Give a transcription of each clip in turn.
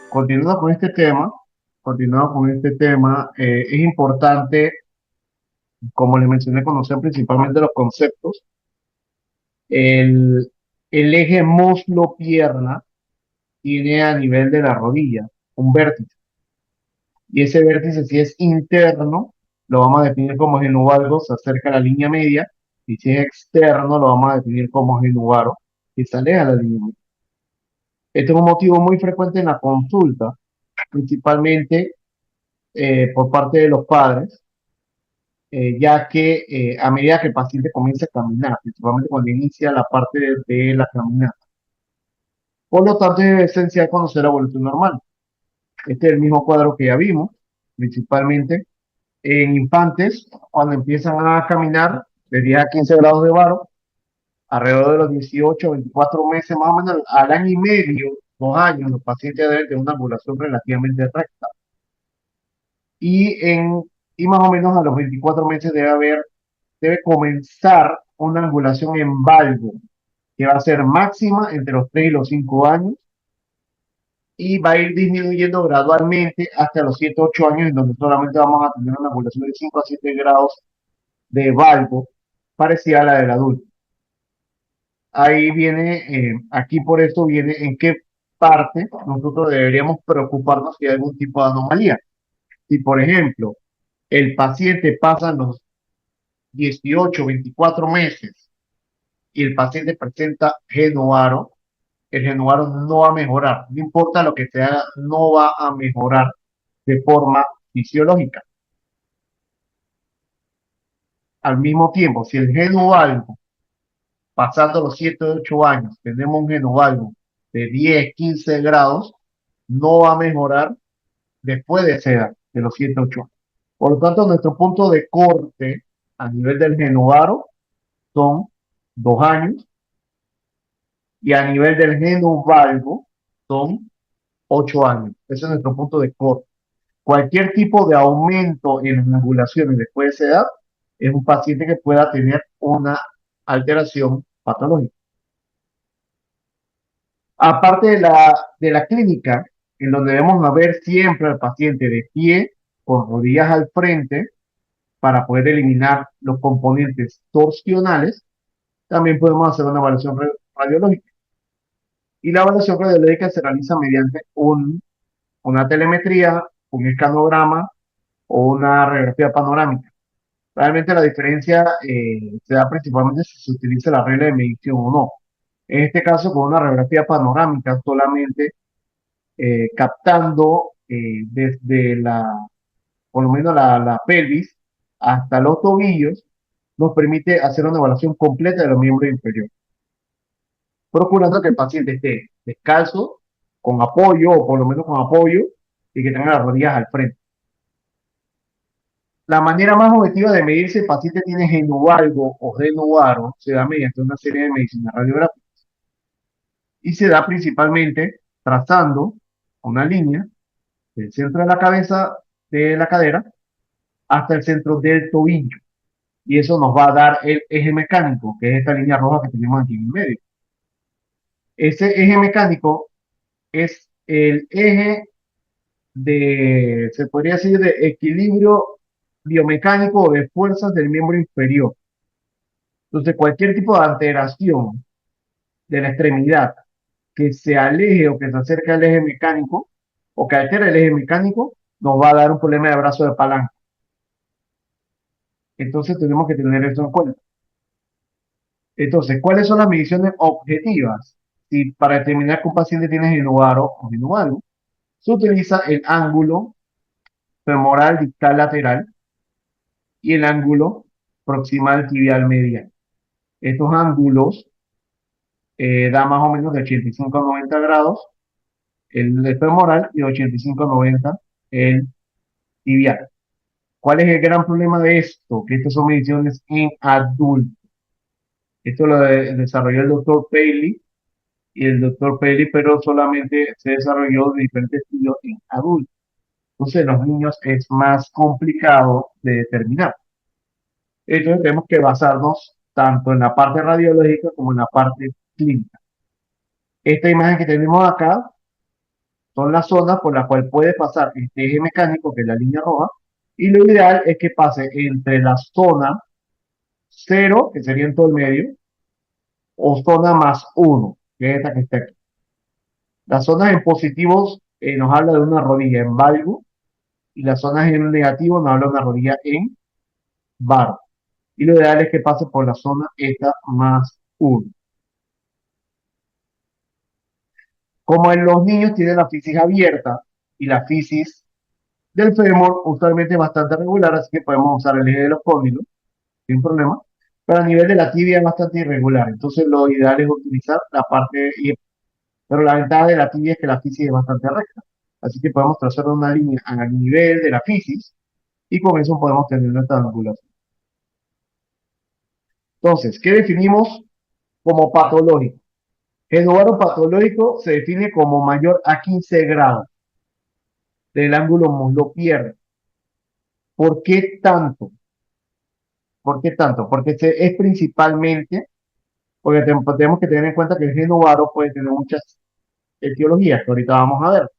continuando con este tema, es importante, como les mencioné, conocer principalmente los conceptos. El, el eje muslo-pierna tiene a nivel de la rodilla un vértice. Y ese vértice, si es interno, lo vamos a definir como genuvalgo, se acerca a la línea media. Y si es externo, lo vamos a definir como genuvaro, que se aleja de la línea media. Este es un motivo muy frecuente en la consulta, principalmente por parte de los padres, ya que a medida que el paciente comienza a caminar, principalmente cuando inicia la parte de la caminata. Por lo tanto, es esencial conocer la evolución normal. Este es el mismo cuadro que ya vimos, principalmente en infantes, cuando empiezan a caminar de 10 a 15 grados de varo, alrededor de los 18 o 24 meses, más o menos al año y medio, 2 años, los pacientes deben tener una angulación relativamente recta. Y, y más o menos a los 24 meses debe comenzar una angulación en valgo, que va a ser máxima entre los 3 y los 5 años, y va a ir disminuyendo gradualmente hasta los 7 8 años, en donde solamente vamos a tener una angulación de 5 a 7 grados de valgo, parecida a la del adulto. Ahí viene, aquí por esto viene en qué parte nosotros deberíamos preocuparnos si hay algún tipo de anomalía. Si, por ejemplo, el paciente pasa los 18, 24 meses y el paciente presenta genovaro, el genovaro no va a mejorar. No importa lo que se haga, no va a mejorar de forma fisiológica. Al mismo tiempo, si el genovalgo, pasando los 7 o 8 años, tenemos un genovalgo de 10, 15 grados, no va a mejorar después de esa edad, de los 7 o 8 años. Por lo tanto, nuestro punto de corte a nivel del genovaro son 2 años y a nivel del genovalgo son 8 años. Ese es nuestro punto de corte. Cualquier tipo de aumento en las angulaciones después de esa edad es un paciente que pueda tener una alteración patológica. Aparte de la clínica, en donde debemos ver siempre al paciente de pie, con rodillas al frente, para poder eliminar los componentes torsionales, también podemos hacer una evaluación radiológica. Y la evaluación radiológica se realiza mediante una telemetría, un escanograma o una radiografía panorámica. Realmente la diferencia se da principalmente si se utiliza la regla de medición o no. En este caso, con una radiografía panorámica, solamente captando desde por lo menos la pelvis hasta los tobillos, nos permite hacer una evaluación completa de los miembros inferiores, procurando que el paciente esté descalzo, con apoyo, o por lo menos con apoyo, y que tenga las rodillas al frente. La manera más objetiva de medir si el paciente tiene genuvalgo o genovaro se da mediante una serie de medicinas radiográficas y se da principalmente trazando una línea del centro de la cabeza de la cadera hasta el centro del tobillo. Y eso nos va a dar el eje mecánico, que es esta línea roja que tenemos aquí en el medio. Ese eje mecánico es el eje se podría decir, de equilibrio biomecánico o de fuerzas del miembro inferior. Entonces, cualquier tipo de alteración de la extremidad que se aleje o que se acerque al eje mecánico o que altere el eje mecánico, nos va a dar un problema de brazo de palanca. Entonces, tenemos que tener eso en cuenta. Entonces, ¿cuáles son las mediciones objetivas? Si para determinar que un paciente tiene genovaro o genovaro, se utiliza el ángulo femoral distal lateral y el ángulo proximal tibial medial. Estos ángulos dan más o menos de 85 a 90 grados el femoral y de 85 a 90 el tibial. ¿Cuál es el gran problema de esto? Que estas son mediciones en adultos. Esto lo desarrolló el doctor Paley y el doctor Paley, pero solamente se desarrolló de diferentes estudios en adultos. Entonces, en los niños es más complicado de determinar. Entonces, tenemos que basarnos tanto en la parte radiológica como en la parte clínica. Esta imagen que tenemos acá Son las zonas por las cuales puede pasar este eje mecánico, que es la línea roja, y lo ideal es que pase entre la zona 0, que sería en todo el medio, o zona más 1, que es esta que está aquí. Las zonas en positivos nos habla de una rodilla en valgo, y las zonas en negativo nos habla de una rodilla en bar. Y lo ideal es que pase por la zona eta más 1. Como en los niños tienen la fisis abierta y la fisis del fémur usualmente bastante regular, así que podemos usar el eje de los cóndilos sin problema, pero a nivel de la tibia es bastante irregular, entonces lo ideal es utilizar la parte, pero la ventaja de la tibia es que la fisis es bastante recta, así que podemos trazar una línea a nivel de la fisis y con eso podemos tener nuestra angulación. Entonces, ¿qué definimos como patológico? El lugar patológico se define como mayor a 15 grados del ángulo muslo-pierna. ¿Por qué tanto? ¿Por qué tanto? Porque es principalmente, porque tenemos que tener en cuenta que el geno varo puede tener muchas etiologías que ahorita vamos a ver,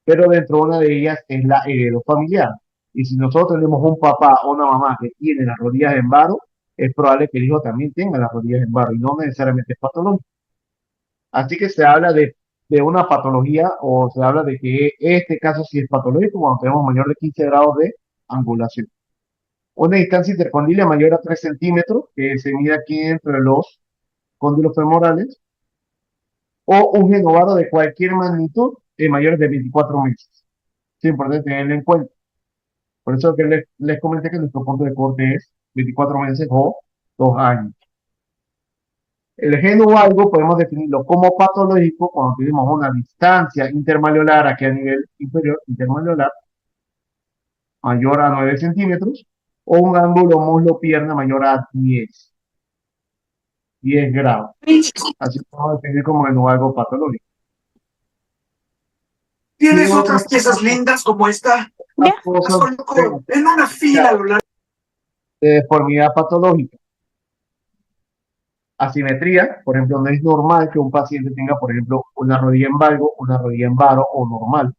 pero dentro de una de ellas es la heredofamiliar. Y si nosotros tenemos un papá o una mamá que tiene las rodillas en varo, es probable que el hijo también tenga las rodillas en varo y no necesariamente es patológico. Así que se habla de una patología o se habla de que este caso sí es patológico cuando tenemos mayor de 15 grados de angulación. Una distancia intercondilia mayor a 3 centímetros, que se mide aquí entre los cóndilos femorales, o un genovaro de cualquier magnitud mayor de 24 meses. Es importante tenerlo en cuenta. Por eso que les comenté que nuestro punto de corte es 24 meses o 2 años. El geno algo podemos definirlo como patológico cuando tenemos una distancia intermaleolar, aquí a nivel inferior, intermaleolar, mayor a 9 centímetros, o un ángulo muslo-pierna mayor a 10 grados. Así podemos definir como geno algo patológico. ¿Tienes otras piezas lindas como esta? Cosas En una fila a lo largo de deformidad patológica. Asimetría, por ejemplo, no es normal que un paciente tenga, por ejemplo, una rodilla en valgo, una rodilla en varo o normal.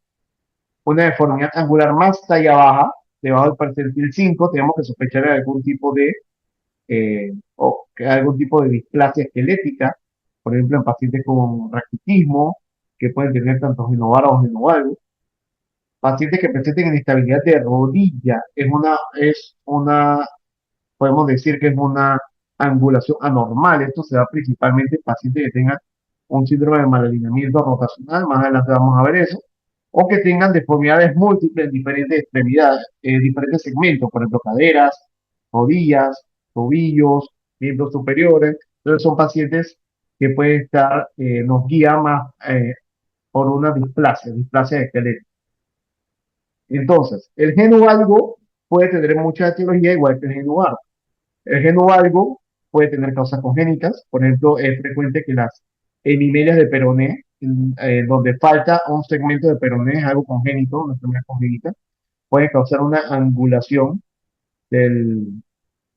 Una deformidad angular más talla baja, debajo del percentil 5, tenemos que sospechar de algún tipo de algún tipo de displasia esquelética, por ejemplo, en pacientes con raquitismo, que pueden tener tanto genovaro o genovalgo. Pacientes que presenten inestabilidad de rodilla, podemos decir que es una angulación anormal. Esto se da principalmente en pacientes que tengan un síndrome de mal alineamiento rotacional, más adelante vamos a ver eso, o que tengan deformidades múltiples en diferentes extremidades, diferentes segmentos, por ejemplo, caderas, rodillas, tobillos, miembros superiores. Entonces son pacientes que pueden estar, nos guían más por una displasia de esqueleto. Entonces, el geno valgo puede tener mucha etiología igual que el geno varo. El geno valgo puede tener causas congénitas, por ejemplo, es frecuente que las hemimelias de peroné, donde falta un segmento de peroné, es algo congénito, una enfermedad congénita, puede causar una angulación de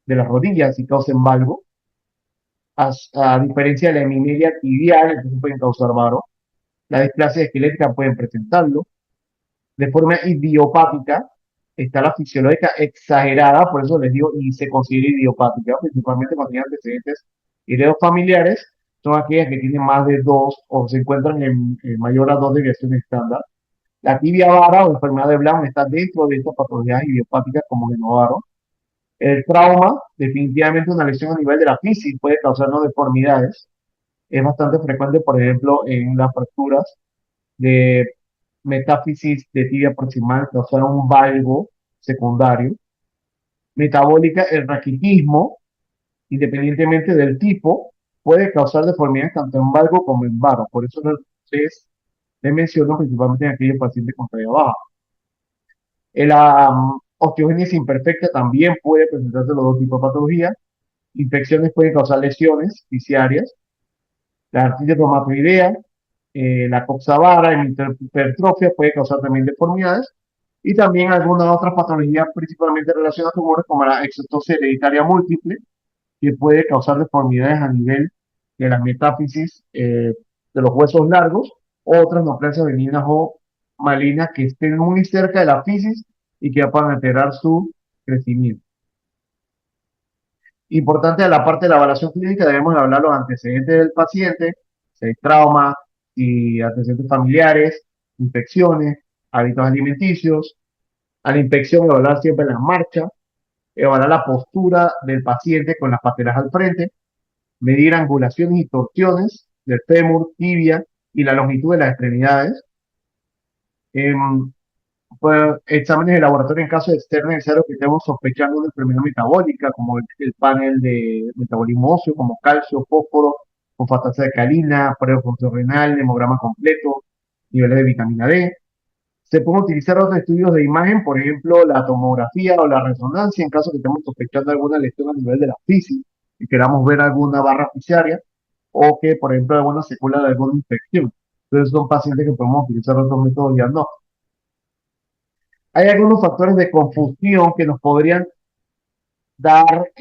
las rodillas y causen valgo, a diferencia de la hemimelia tibial, entonces pueden causar varo. La displasia esquelética pueden presentarlo. De forma idiopática, está la fisiológica exagerada, por eso les digo, y se considera idiopática, principalmente cuando tienen antecedentes heredofamiliares, son aquellas que tienen más de dos o se encuentran en mayor a dos desviaciones estándar. La tibia vara o enfermedad de Blount está dentro de estas patologías idiopáticas como genovaro. El trauma, definitivamente una lesión a nivel de la fisis puede causarnos deformidades. Es bastante frecuente, por ejemplo, en las fracturas de metáfisis de tibia proximal, causar un valgo secundario. Metabólica, el raquitismo, independientemente del tipo, puede causar deformidades tanto en valgo como en varo. Por eso les menciono principalmente en aquellos pacientes con talla baja. La osteogénesis imperfecta también puede presentarse los dos tipos de patologías. Infecciones pueden causar lesiones fisiarias. La artritis reumatoidea, la coxavara en hipertrofia puede causar también deformidades y también algunas otras patologías principalmente relacionadas a tumores como la exostosis hereditaria múltiple que puede causar deformidades a nivel de las metáfisis de los huesos largos o otras neoplasias benignas o malignas que estén muy cerca de la fisis y que puedan alterar su crecimiento. Importante de la parte de la evaluación clínica, debemos hablar los antecedentes del paciente, si hay trauma, y antecedentes familiares, infecciones, hábitos alimenticios. A la inspección, evaluar siempre la marcha, evaluar la postura del paciente con las patelas al frente, medir angulaciones y torsiones del fémur, tibia y la longitud de las extremidades. Pues, exámenes de laboratorio en caso de ser necesario que estemos sospechando una enfermedad metabólica, como el panel de metabolismo óseo, como calcio, fósforo, fosfatasa de calina, prueba de función renal, hemograma completo, niveles de vitamina D. Se pueden utilizar otros estudios de imagen, por ejemplo, la tomografía o la resonancia, en caso que estemos sospechando alguna lesión a nivel de la fisis y queramos ver alguna barra fisiaria, o que, por ejemplo, alguna secuela de alguna infección. Entonces, son pacientes que podemos utilizar otros métodos diagnósticos. Hay algunos factores de confusión que nos podrían dar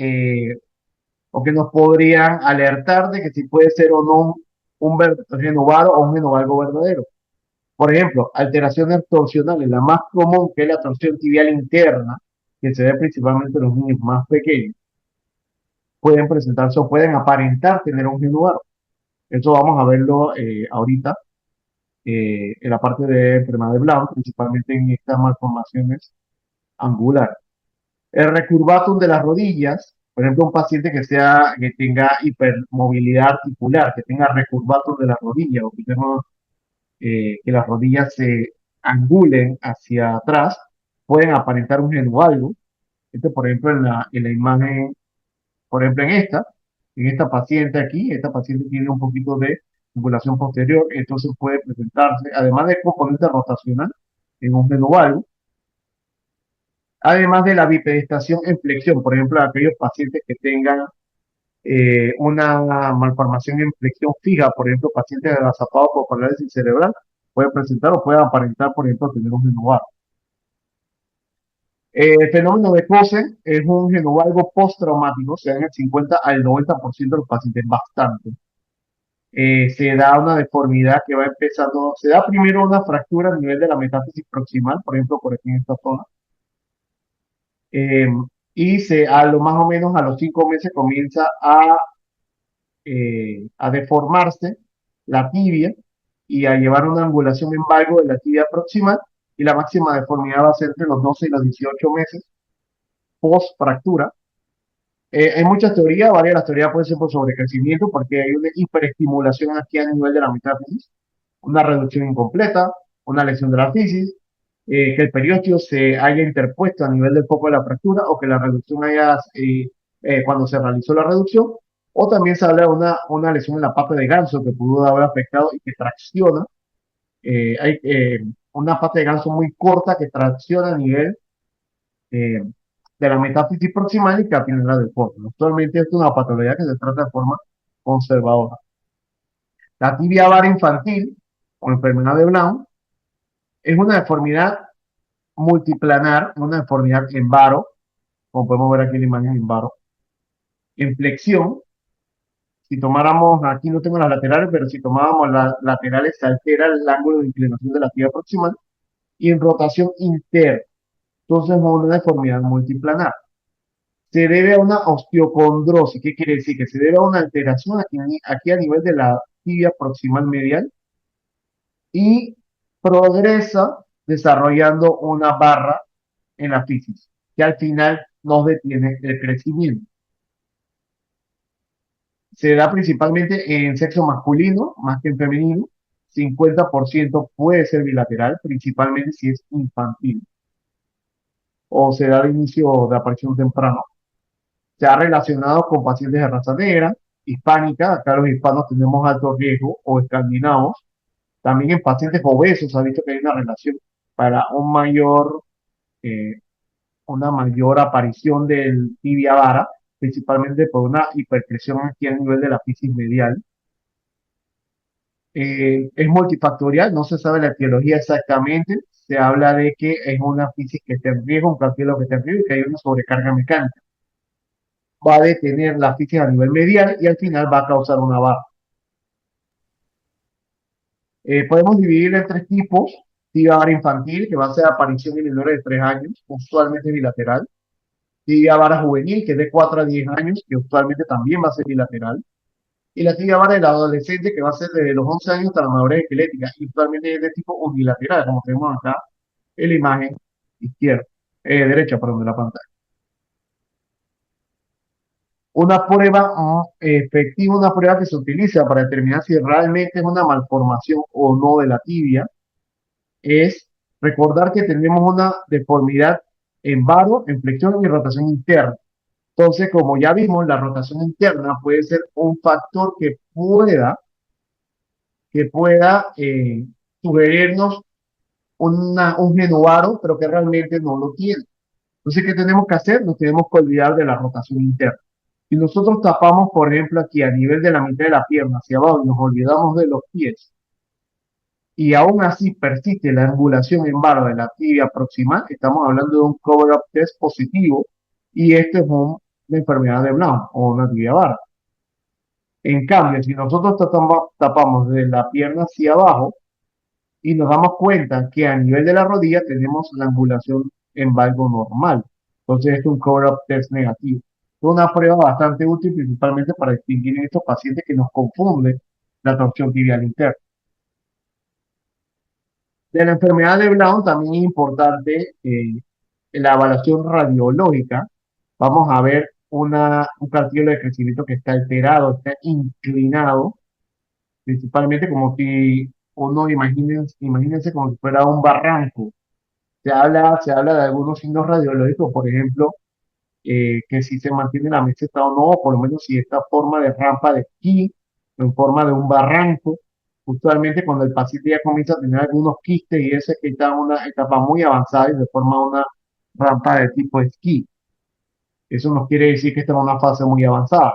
o que nos podrían alertar de que si puede ser o no un renovado o un genovalgo verdadero. Por ejemplo, alteraciones torsionales, la más común que es la torsión tibial interna, que se ve principalmente en los niños más pequeños, pueden presentarse o pueden aparentar tener un genovalgo. Eso vamos a verlo ahorita en la parte de enfermedad de Blount, principalmente en estas malformaciones angulares. El recurvatum de las rodillas, por ejemplo, un paciente que tenga hipermovilidad articular, que tenga recurvatum de las rodillas o que las rodillas se angulen hacia atrás, pueden aparentar un genualgo. Este, por ejemplo, en la imagen, por ejemplo, en esta paciente aquí, esta paciente tiene un poquito de angulación posterior, entonces puede presentarse, además del componente rotacional, en un genualgo. Además de la bipedestación en flexión, por ejemplo, aquellos pacientes que tengan una malformación en flexión fija, por ejemplo, pacientes de agazapados por parálisis cerebral, puede presentar o puede aparentar, por ejemplo, tener un genovalgo. El fenómeno de Cosen es un genovalgo postraumático, se da en el 50 al 90% de los pacientes, bastante. Se da una deformidad que va empezando, se da primero una fractura a nivel de la metáfisis proximal, por ejemplo, por aquí en esta zona, eh, y a lo más o menos a los 5 meses comienza a deformarse la tibia y a llevar una angulación en valgo de la tibia proximal, y la máxima deformidad va a ser entre los 12 y los 18 meses post fractura. Hay muchas teorías, varias de las teorías pueden ser por sobrecrecimiento, porque hay una hiperestimulación aquí a nivel de la metáfisis, una reducción incompleta, una lesión de la fisis, que el periósteo se haya interpuesto a nivel del foco de la fractura, o que la reducción haya, cuando se realizó la reducción, o también se habla de una lesión en la pata de ganso que pudo haber afectado y que tracciona. Hay una pata de ganso muy corta que tracciona a nivel eh, de la metáfisis proximal y capilar del foco. Actualmente es una patología que se trata de forma conservadora. La tibia vara infantil o enfermedad de Blount es una deformidad multiplanar, una deformidad en varo, como podemos ver aquí en la imagen en varo. En flexión, si tomáramos, aquí no tengo las laterales, pero si tomábamos las laterales se altera el ángulo de inclinación de la tibia proximal. Y en rotación interna, entonces es una deformidad multiplanar. Se debe a una osteocondrosis. ¿Qué quiere decir? Que se debe a una alteración aquí a nivel de la tibia proximal medial y progresa desarrollando una barra en la fisis, que al final nos detiene el crecimiento. Se da principalmente en sexo masculino, más que en femenino. 50% puede ser bilateral, principalmente si es infantil, o se da de inicio de aparición temprano. Se ha relacionado con pacientes de raza negra, hispánica, acá los hispanos tenemos alto riesgo, o escandinavos. También en pacientes obesos se ha visto que hay una relación para eh, una mayor aparición del tibia vara, principalmente por una hiperpresión aquí a nivel de la fisis medial. Es multifactorial, no se sabe la etiología exactamente. Se habla de que es una fisis que está en riesgo, un cartílago que está en riesgo y que hay una sobrecarga mecánica. Va a detener la fisis a nivel medial y al final va a causar una barra. Podemos dividir en tres tipos. tibia vara infantil, que va a ser aparición en menores de 3 años, usualmente bilateral. Tibia vara juvenil, que es de 4 a 10 años, que usualmente también va a ser bilateral. Y la tibia vara del adolescente, que va a ser desde los 11 años hasta la madurez esquelética, y usualmente es de tipo unilateral, como tenemos acá en la imagen izquierda, derecha, perdón, de la pantalla. Una prueba efectiva, una prueba que se utiliza para determinar si realmente es una malformación o no de la tibia, es recordar que tenemos una deformidad en varo, en flexión y rotación interna. Entonces, como ya vimos, la rotación interna puede ser un factor que pueda sugerirnos un genovaro, pero que realmente no lo tiene. Entonces, ¿qué tenemos que hacer? Nos tenemos que olvidar de la rotación interna. Si nosotros tapamos, por ejemplo, aquí a nivel de la mitad de la pierna hacia abajo y nos olvidamos de los pies, y aún así persiste la angulación en barra de la tibia proximal, estamos hablando de un cover-up test positivo, y esto es una enfermedad de Blount o una tibia barra. En cambio, si nosotros tapamos de la pierna hacia abajo y nos damos cuenta que a nivel de la rodilla tenemos la angulación en valgo normal, entonces es un cover-up test negativo. Es una prueba bastante útil, principalmente para distinguir en estos pacientes que nos confunden la torsión tibial interna. De la enfermedad de Blount también es importante la evaluación radiológica. Vamos a ver un cartílago de crecimiento que está alterado, está inclinado, principalmente como si uno imagínense como si fuera un barranco. Se habla de algunos signos radiológicos, por ejemplo, que si se mantiene la meseta o no, por lo menos si esta forma de rampa de esquí, en forma de un barranco. Usualmente cuando el paciente ya comienza a tener algunos quistes y ese que está en una etapa muy avanzada y se forma una rampa de tipo esquí. Eso nos quiere decir que está en una fase muy avanzada.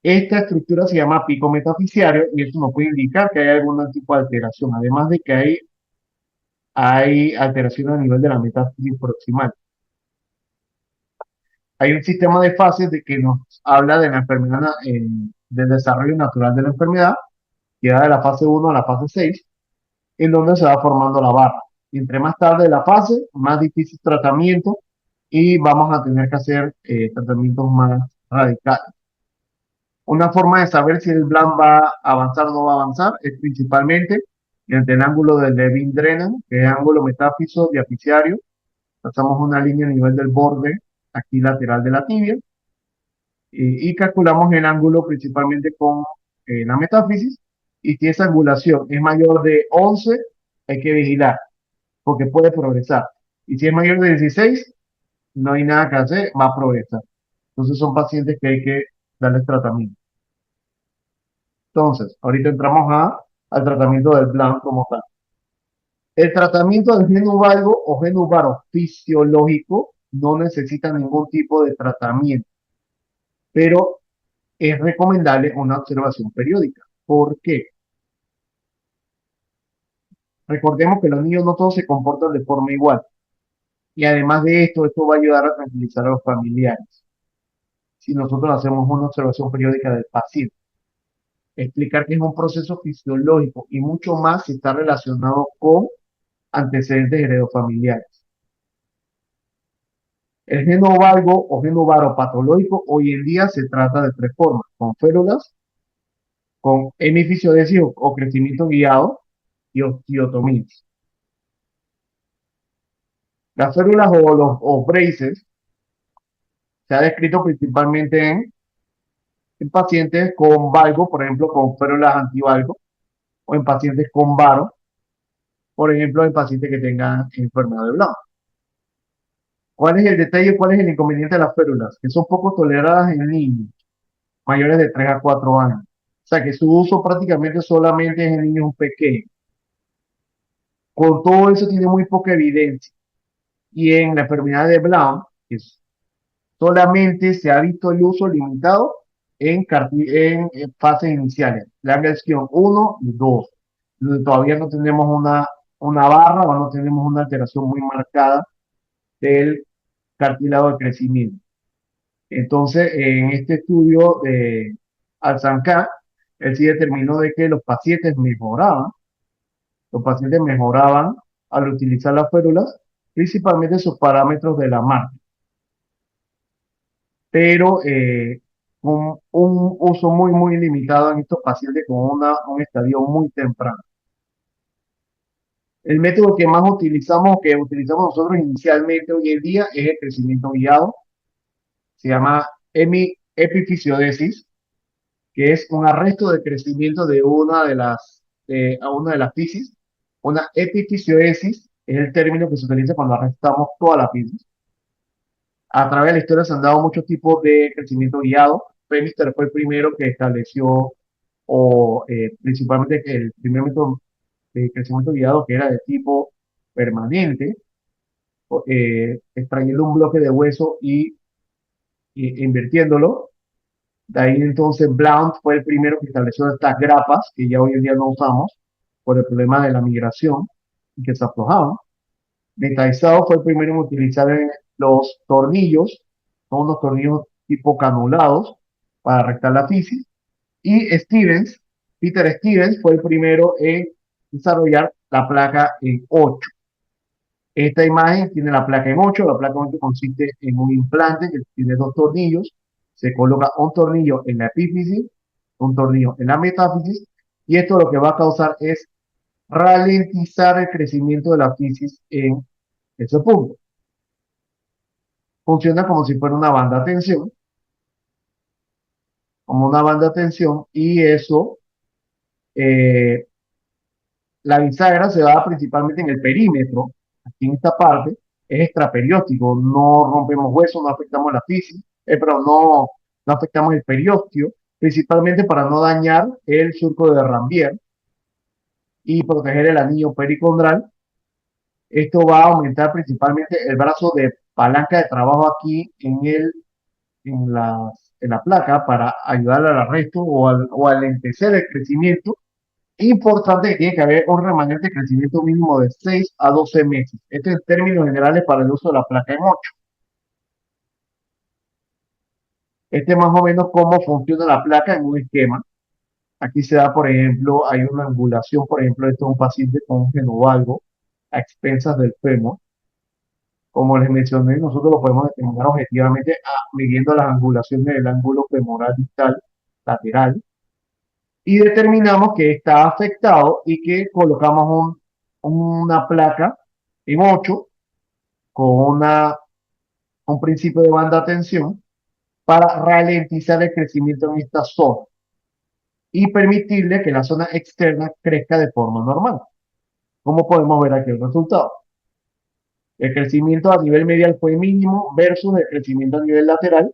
Esta estructura se llama pico metafisiario y eso nos puede indicar que hay algún tipo de alteración, además de que hay alteración a nivel de la metáfisis proximal. Hay un sistema de fases de que nos habla de la enfermedad, del desarrollo natural de la enfermedad, que va de la fase 1 a la fase 6, en donde se va formando la barra. Y entre más tarde la fase, más difícil tratamiento y vamos a tener que hacer tratamientos más radicales. Una forma de saber si el Blount va a avanzar o no va a avanzar es principalmente entre el ángulo del Levin-Drenan, que es el ángulo metáfiso diapiciario. Trazamos una línea a nivel del borde aquí lateral de la tibia y calculamos el ángulo principalmente con la metáfisis. Y si esa angulación es mayor de 11, hay que vigilar porque puede progresar. Y si es mayor de 16, no hay nada que hacer, va a progresar. Entonces son pacientes que hay que darles tratamiento. Entonces, ahorita entramos al tratamiento del Blount como tal. El tratamiento del geno valgo o geno varo fisiológico no necesita ningún tipo de tratamiento, pero es recomendable una observación periódica. ¿Por qué? Recordemos que los niños no todos se comportan de forma igual. Y además de esto va a ayudar a tranquilizar a los familiares. Si nosotros hacemos una observación periódica del paciente, explicar que es un proceso fisiológico y mucho más si está relacionado con antecedentes heredofamiliares. El geno valgo o geno varopatológico hoy en día se trata de 3 formas: con férulas, con hemifisiodesio o crecimiento guiado y osteotomías. Las férulas o braces se ha descrito principalmente en pacientes con valgo, por ejemplo, con férulas antivalgo, o en pacientes con varo, por ejemplo, en pacientes que tengan enfermedad de Blount. ¿Cuál es el detalle? ¿Cuál es el inconveniente de las férulas? Que son poco toleradas en niños mayores de 3 a 4 años. O sea que su uso prácticamente solamente es en niños pequeños. Con todo eso tiene muy poca evidencia. Y en la enfermedad de Blount, solamente se ha visto el uso limitado en fases iniciales, Langerhans 1 y 2, donde todavía no tenemos una barra o no tenemos una alteración muy marcada del cartílago de crecimiento. Entonces, en este estudio de Al-Zancar, él sí determinó de que los pacientes mejoraban al utilizar las férulas, principalmente sus parámetros de la marca, pero con un uso muy limitado en estos pacientes con un estadio muy temprano. El método que más utilizamos, que utilizamos nosotros inicialmente hoy en día, es el crecimiento guiado. Se llama epifisiodisis, que es un arresto de crecimiento de a una de las fisis. Una epifisioesis es el término que se utiliza cuando arrestamos toda la fisis. A través de la historia se han dado muchos tipos de crecimiento guiado. Pemister fue el primero que estableció, principalmente el primer método de crecimiento guiado, que era de tipo permanente, extrayendo un bloque de hueso y invirtiéndolo. De ahí entonces Blount fue el primero que estableció estas grapas que ya hoy en día no usamos por el problema de la migración y que se aflojaban. Metaizado fue el primero en utilizar los tornillos, son unos tornillos tipo canulados para rectar la fisis. Y Peter Stevens fue el primero en desarrollar la placa en 8. Esta imagen tiene la placa en 8. La placa en 8 consiste en un implante que tiene dos tornillos. Se coloca un tornillo en la epífisis, un tornillo en la metáfisis, y esto lo que va a causar es ralentizar el crecimiento de la fisis en ese punto. Funciona como si fuera una banda de tensión, y eso, eh, la bisagra se da principalmente en el perímetro, aquí en esta parte, es extraperióstico, no rompemos huesos, no afectamos la fisis, pero no afectamos el periósteo, principalmente para no dañar el surco de Rambier y proteger el anillo pericondral. Esto va a aumentar principalmente el brazo de palanca de trabajo aquí en la placa para ayudar al arresto o al entecer el crecimiento. Importante que tiene que haber un remanente de crecimiento mínimo de 6 a 12 meses. Esto en términos generales para el uso de la placa en 8. Este es más o menos cómo funciona la placa en un esquema. Aquí se da, por ejemplo, hay una angulación, por ejemplo, esto es un paciente con un genovalgo a expensas del fémur. Como les mencioné, nosotros lo podemos determinar objetivamente midiendo las angulaciones del ángulo femoral distal lateral y determinamos que está afectado y que colocamos una placa en 8 con un principio de banda de tensión para ralentizar el crecimiento en esta zona y permitirle que la zona externa crezca de forma normal. Como podemos ver aquí el resultado. El crecimiento a nivel medial fue mínimo versus el crecimiento a nivel lateral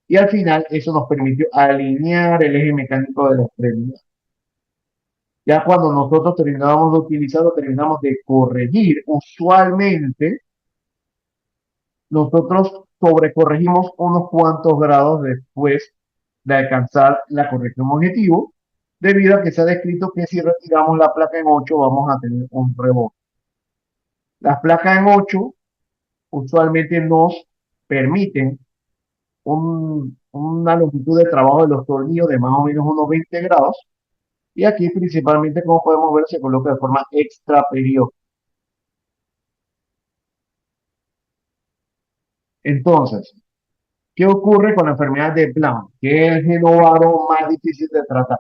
y al final eso nos permitió alinear el eje mecánico de la extremidad. Ya cuando nosotros terminamos de utilizarlo, terminamos de corregir, usualmente nosotros sobrecorregimos unos cuantos grados después de alcanzar la corrección objetivo, debido a que se ha descrito que si retiramos la placa en 8 vamos a tener un rebote. Las placas en 8 usualmente nos permiten una longitud de trabajo de los tornillos de más o menos unos 20 grados, y aquí principalmente, como podemos ver, se coloca de forma extraperiódica. Entonces, ¿qué ocurre con la enfermedad de Blount? Que es el genovaro más difícil de tratar.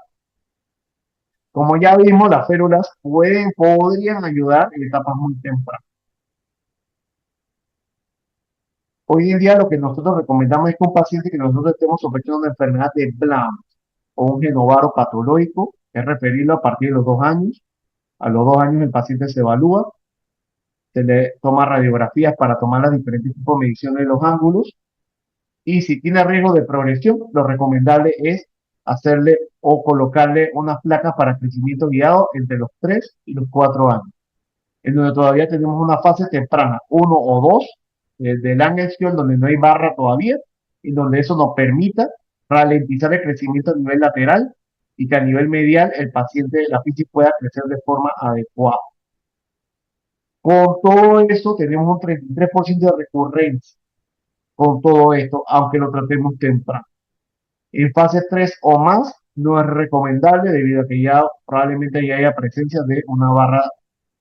Como ya vimos, las férulas podrían ayudar en etapas muy tempranas. Hoy en día lo que nosotros recomendamos es que un paciente que nosotros estemos sospechando una enfermedad de Blount o un genovaro patológico, es referirlo a partir de los 2 años. A los 2 años el paciente se evalúa, se le toma radiografías para tomar las diferentes tipos de mediciones de los ángulos, y si tiene riesgo de progresión, lo recomendable es hacerle o colocarle unas placas para crecimiento guiado entre los 3 y los 4 años, en donde todavía tenemos una fase temprana, 1 o 2 del Langensfield, donde no hay barra todavía, y donde eso nos permita ralentizar el crecimiento a nivel lateral y que a nivel medial el paciente, la fisis, pueda crecer de forma adecuada. Con todo eso tenemos un 33% de recurrencia con todo esto, aunque lo tratemos temprano. En fase 3 o más no es recomendable debido a que ya probablemente ya haya presencia de una barra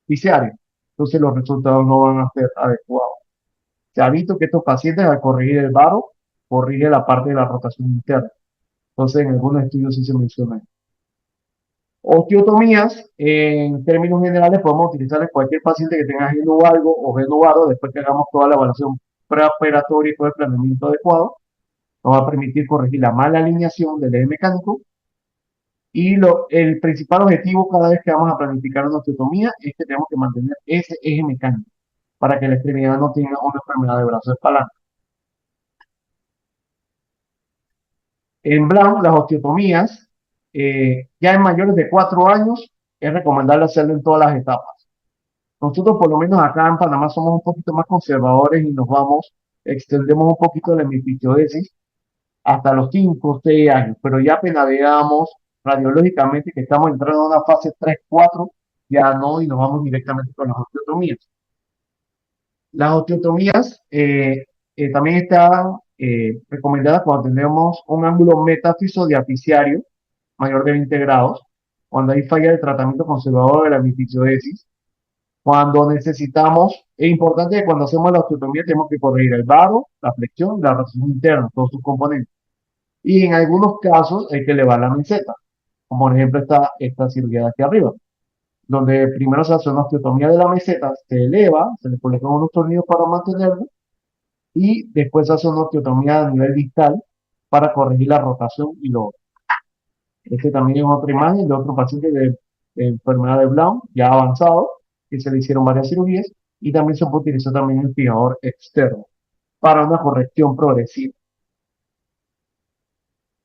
fisiaria. entonces los resultados no van a ser adecuados. Se ha visto que estos pacientes al corregir el varo, corrige la parte de la rotación interna. Entonces en algunos estudios sí se menciona. Osteotomías, en términos generales, podemos utilizar en cualquier paciente que tenga geno valgo o geno varo, después que hagamos toda la evaluación preoperatoria y todo el planeamiento adecuado, nos va a permitir corregir la mala alineación del eje mecánico. Y el principal objetivo cada vez que vamos a planificar una osteotomía es que tenemos que mantener ese eje mecánico para que la extremidad no tenga una enfermedad de brazo de palanca. En Brown, las osteotomías, ya en mayores de 4 años, es recomendable hacerlo en todas las etapas. Nosotros, por lo menos acá en Panamá, somos un poquito más conservadores y extendemos un poquito la hemipitiodesis hasta los 5 o 6 años, pero ya apenas veamos radiológicamente que estamos entrando en una fase 3 4 ya no, y nos vamos directamente con las osteotomías. Las osteotomías también están recomendadas cuando tenemos un ángulo metafisodiaficiario mayor de 20 grados, cuando hay falla de tratamiento conservador de la hemipitiodesis, cuando necesitamos, es importante que cuando hacemos la osteotomía tenemos que corregir el varo, la flexión, la rotación interna, todos sus componentes. Y en algunos casos hay que elevar la meseta, como por ejemplo esta cirugía de aquí arriba, donde primero se hace una osteotomía de la meseta, se eleva, se le colocan unos tornillos para mantenerlo, y después se hace una osteotomía a nivel distal para corregir la rotación y lo. Este también es otra imagen de otro paciente de enfermedad de Brown, ya avanzado, que se le hicieron varias cirugías, y también se puede utilizar también el fijador externo para una corrección progresiva.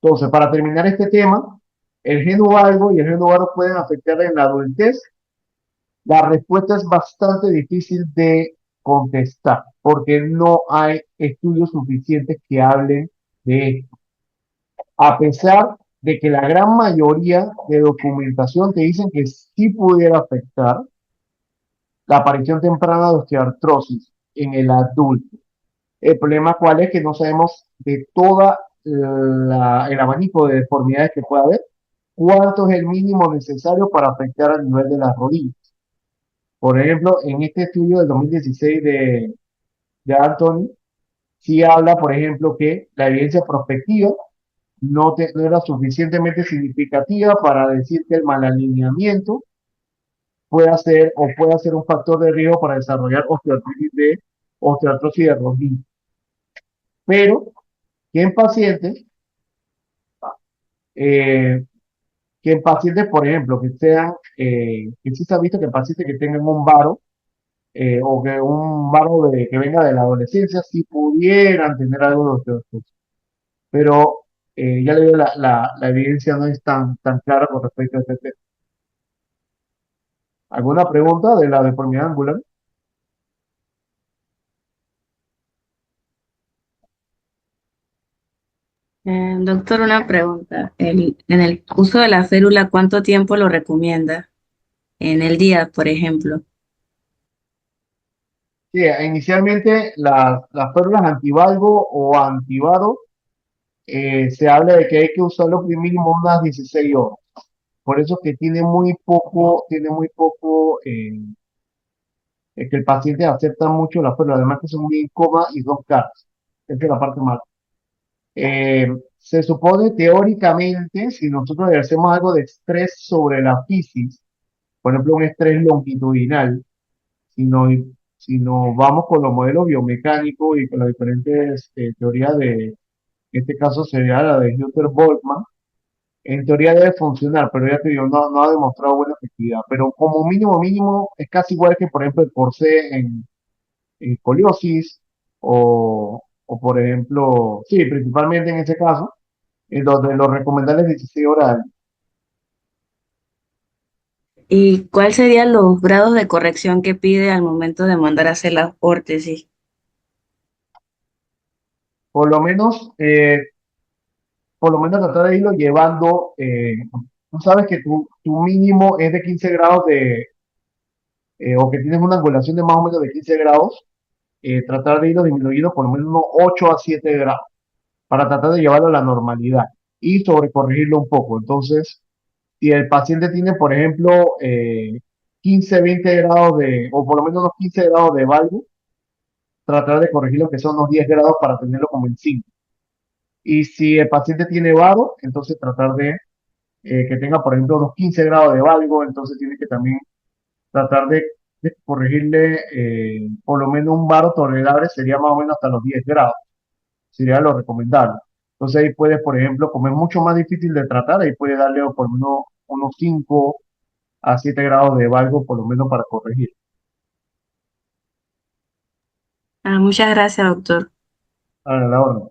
Entonces, para terminar este tema, el geno valgo y el geno varo pueden afectar en la adultez. La respuesta es bastante difícil de contestar porque no hay estudios suficientes que hablen de esto. A pesar de que la gran mayoría de documentación te dicen que sí pudiera afectar la aparición temprana de osteoartrosis en el adulto. El problema cuál es que no sabemos de toda el abanico de deformidades que pueda haber, cuánto es el mínimo necesario para afectar al nivel de las rodillas. Por ejemplo, en este estudio del 2016 de Anthony, sí habla, por ejemplo, que la evidencia prospectiva no era suficientemente significativa para decir que el mal alineamiento puede ser un factor de riesgo para desarrollar osteoartrosis de rodilla. Pero que en pacientes, eh, por ejemplo, que sí se ha visto que en pacientes que tengan un varo, o que un varo que venga de la adolescencia, sí pudieran tener algo de osteoartrosis. Pero ya le digo, la evidencia no es tan clara con respecto a este tema. ¿Alguna pregunta de la deformidad angular? Doctor, una pregunta. En el uso de la férula, ¿cuánto tiempo lo recomienda? En el día, por ejemplo. Sí, inicialmente las férulas antivalgo o antivaro, se habla de que hay que usarlo mínimo unas 16 horas. Por eso es que que el paciente acepta mucho la férula, además que son muy incómodas y son caras. Esa es la parte mala. Se supone teóricamente, si nosotros ejercemos algo de estrés sobre la fisis, por ejemplo, un estrés longitudinal, si nos, si nos vamos con los modelos biomecánicos y con las diferentes teorías en este caso sería la de Hutter-Boltzmann, en teoría debe funcionar, pero ya te digo, no ha demostrado buena efectividad. Pero como mínimo, es casi igual que, por ejemplo, el corsé en escoliosis o, por ejemplo, sí, principalmente en ese caso, en donde lo recomendable es 16 horas al día. ¿Y cuáles serían los grados de corrección que pide al momento de mandar a hacer la órtesis? Por lo menos, eh, por lo menos tratar de irlo llevando, tú sabes que tu mínimo es de 15 grados o que tienes una angulación de más o menos de 15 grados, tratar de irlo disminuyendo por lo menos unos 8 a 7 grados para tratar de llevarlo a la normalidad y sobrecorregirlo un poco. Entonces, si el paciente tiene, por ejemplo, 15, 20 grados o por lo menos unos 15 grados de valgo, tratar de corregir lo que son unos 10 grados para tenerlo como en 5. Y si el paciente tiene varo, entonces tratar de que tenga, por ejemplo, unos 15 grados de valgo, entonces tiene que también tratar de corregirle por lo menos un varo tolerable, sería más o menos hasta los 10 grados, sería lo recomendable. Entonces ahí puedes, por ejemplo, como es mucho más difícil de tratar, ahí puedes darle por lo menos unos 5 a 7 grados de valgo, por lo menos para corregir. Muchas gracias, doctor. A la orden.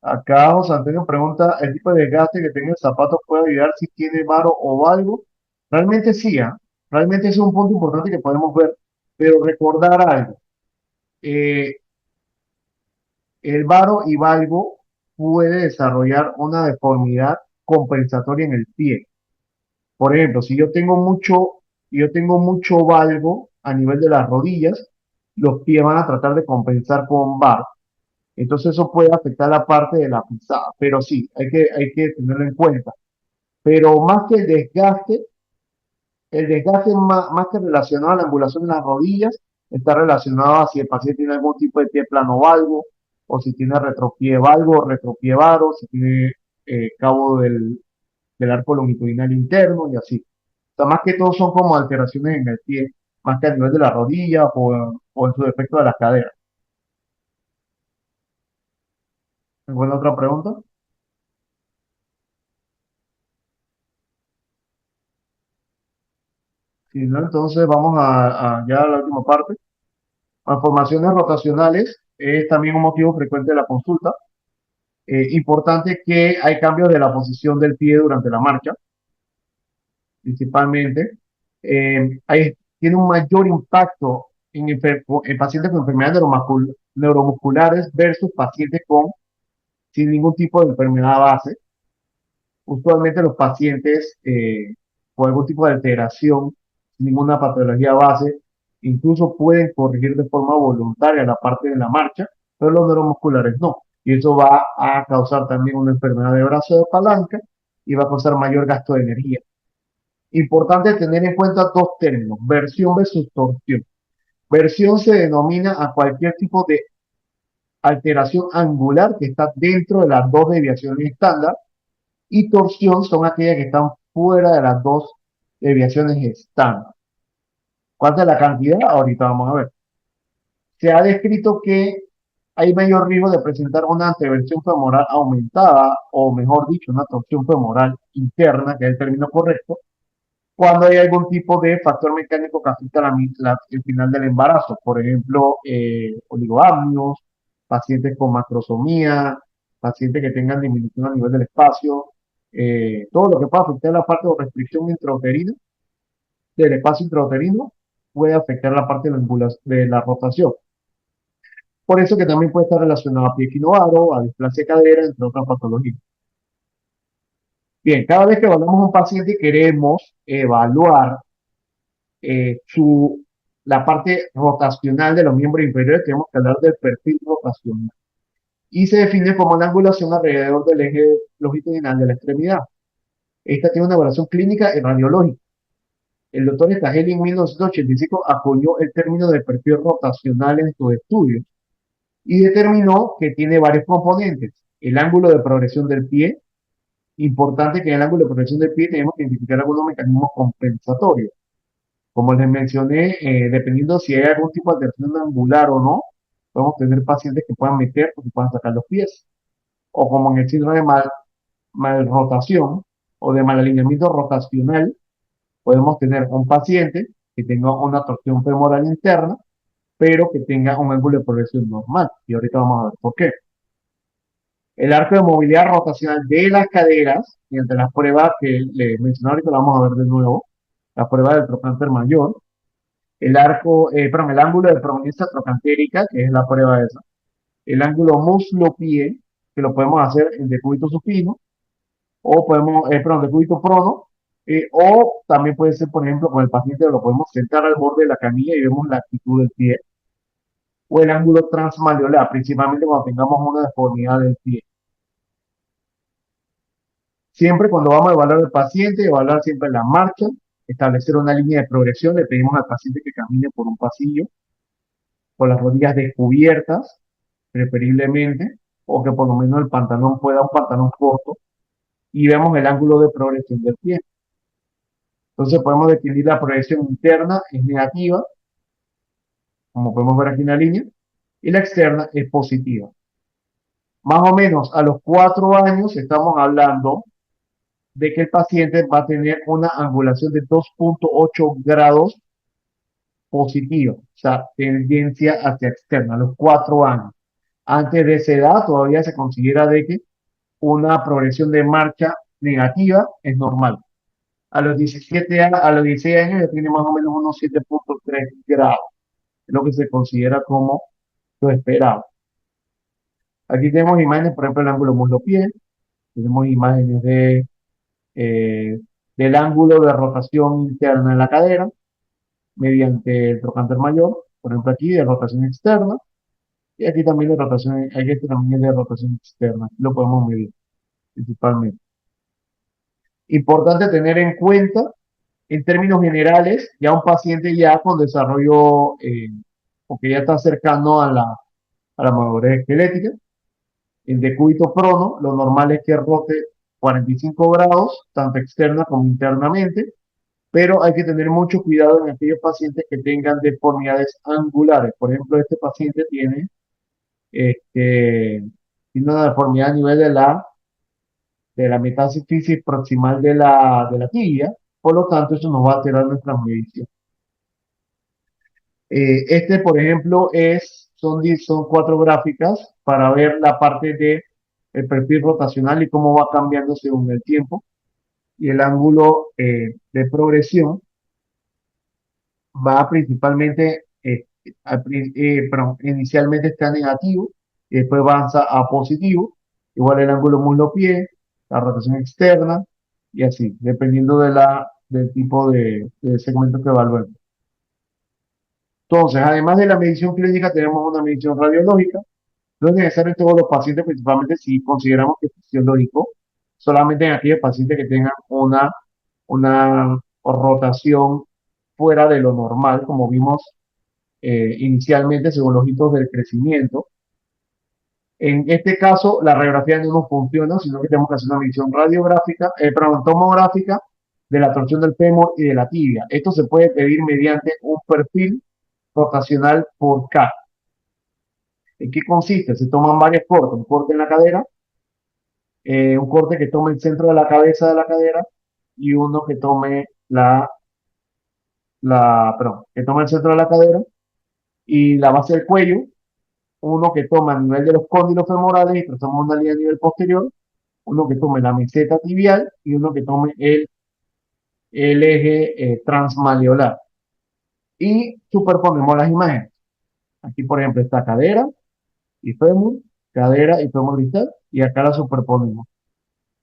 Acá José Antonio pregunta, ¿el tipo de desgaste que tenga el zapato puede ayudar si tiene varo o valgo? Realmente sí, ¿ah? Realmente es un punto importante que podemos ver, pero recordar algo. Eh, el varo y valgo puede desarrollar una deformidad compensatoria en el pie. Por ejemplo, si yo tengo mucho valgo a nivel de las rodillas, los pies van a tratar de compensar con varo. Entonces eso puede afectar la parte de la pisada, pero sí, hay que tenerlo en cuenta. Pero más que el desgaste más que relacionado a la angulación de las rodillas, está relacionado a si el paciente tiene algún tipo de pie plano valgo, o si tiene retropié valgo, retropié varo, si tiene cabo del arco longitudinal interno y así. O sea, más que todo son como alteraciones en el pie, más que a nivel de la rodilla o en su defecto de las caderas. ¿Alguna otra pregunta? Si no, entonces vamos ya a la última parte. Malformaciones rotacionales es también un motivo frecuente de la consulta. Importante que hay cambios de la posición del pie durante la marcha, principalmente. Tiene un mayor impacto en pacientes con enfermedades neuromusculares versus pacientes sin ningún tipo de enfermedad base. Usualmente los pacientes con algún tipo de alteración, sin ninguna patología base, incluso pueden corregir de forma voluntaria la parte de la marcha, pero los neuromusculares no. Y eso va a causar también una enfermedad de brazo de palanca y va a causar mayor gasto de energía. Importante tener en cuenta dos términos, versión versus torsión. Versión se denomina a cualquier tipo de alteración angular que está dentro de las dos desviaciones estándar, y torsión son aquellas que están fuera de las dos desviaciones estándar. ¿Cuánta es la cantidad? Ahorita vamos a ver. Se ha descrito que hay mayor riesgo de presentar una anteversión femoral aumentada, o mejor dicho, una torsión femoral interna, que es el término correcto, cuando hay algún tipo de factor mecánico que afecta el final del embarazo. Por ejemplo, oligoamnios, pacientes con macrosomía, pacientes que tengan disminución a nivel del espacio, todo lo que pueda afectar la parte de restricción intrauterina, del espacio intrauterino, puede afectar la parte de la rotación. Por eso que también puede estar relacionado a pie equinovaro, a displasia de cadera, entre otras patologías. Bien, cada vez que evaluamos a un paciente queremos evaluar eh, su, la parte rotacional de los miembros inferiores, tenemos que hablar del perfil rotacional. Y se define como la angulación alrededor del eje longitudinal de la extremidad. Esta tiene una evaluación clínica y radiológica. El doctor Stahelli en 1985 acuñó el término de perfil rotacional en sus estudios y determinó que tiene varios componentes. El ángulo de progresión del pie, importante que en el ángulo de progresión del pie tenemos que identificar algunos mecanismos compensatorios. Como les mencioné, dependiendo si hay algún tipo de alteración angular o no, podemos tener pacientes que puedan meter o que puedan sacar los pies. O como en el síndrome de mal rotación o de mal alineamiento rotacional, podemos tener un paciente que tenga una torsión femoral interna, pero que tenga un ángulo de progresión normal. Y ahorita vamos a ver por qué. El arco de movilidad rotacional de las caderas, mediante las pruebas que les mencioné ahorita, la vamos a ver de nuevo. La prueba del trocánter mayor, el ángulo de prominencia trocantérica, que es la prueba esa, el ángulo muslo-pie, que lo podemos hacer en decúbito supino, o decúbito prono, o también puede ser, por ejemplo, con el paciente lo podemos sentar al borde de la camilla y vemos la actitud del pie, o el ángulo transmalleolar, principalmente cuando tengamos una deformidad del pie. Siempre cuando vamos a evaluar al paciente, evaluar siempre la marcha, establecer una línea de progresión, le pedimos al paciente que camine por un pasillo, con las rodillas descubiertas, preferiblemente, o que por lo menos el pantalón pueda un pantalón corto, y vemos el ángulo de progresión del pie. Entonces podemos definir la progresión interna es negativa, como podemos ver aquí en la línea, y la externa es positiva. Más o menos a los 4 años estamos hablando de que el paciente va a tener una angulación de 2.8 grados positiva, o sea, tendencia hacia externa, a los 4 años. Antes de esa edad todavía se considera de que una progresión de marcha negativa es normal. A los 17 años, a los 16 años ya tiene más o menos unos 7.3 grados, es lo que se considera como lo esperado. Aquí tenemos imágenes, por ejemplo, el ángulo muslo-pie, tenemos imágenes del ángulo de rotación interna en la cadera, mediante el trocánter mayor, por ejemplo aquí de rotación externa, y aquí también de rotación, aquí también de rotación externa, lo podemos medir principalmente. Importante tener en cuenta, en términos generales, ya un paciente ya con desarrollo, o que ya está cercano a la madurez esquelética, el decúbito prono, lo normal es que rote 45 grados, tanto externa como internamente, pero hay que tener mucho cuidado en aquellos pacientes que tengan deformidades angulares. Por ejemplo, este paciente tiene una deformidad a nivel de la metáfisis proximal de la tibia, por lo tanto, eso nos va a alterar nuestra medición. Por ejemplo, son 4 gráficas para ver la parte de el perfil rotacional y cómo va cambiando según el tiempo. Y el ángulo de progresión va principalmente, inicialmente está negativo, y después avanza a positivo. Igual el ángulo muslo-pie, la rotación externa, y así, dependiendo del tipo de segmento que evaluemos. Entonces, además de la medición clínica, tenemos una medición radiológica. No es necesario en todos los pacientes, principalmente si consideramos que es fisiológico, solamente en aquellos pacientes que tengan una rotación fuera de lo normal, como vimos inicialmente según los hitos del crecimiento. En este caso, la radiografía no nos funciona, sino que tenemos que hacer una medición radiográfica, tomográfica de la torsión del fémur y de la tibia. Esto se puede pedir mediante un perfil rotacional por K. ¿En qué consiste? Se toman varios cortes, un corte en la cadera, un corte que tome el centro de la cabeza de la cadera y uno que tome que tome el centro de la cadera y la base del cuello, uno que toma a nivel de los cóndilos femorales y trazamos una línea a nivel posterior, uno que tome la meseta tibial y uno que tome el eje transmaleolar. Y superponemos las imágenes. Aquí, por ejemplo, está y fémur, cadera y fémur distal, y acá la superponemos.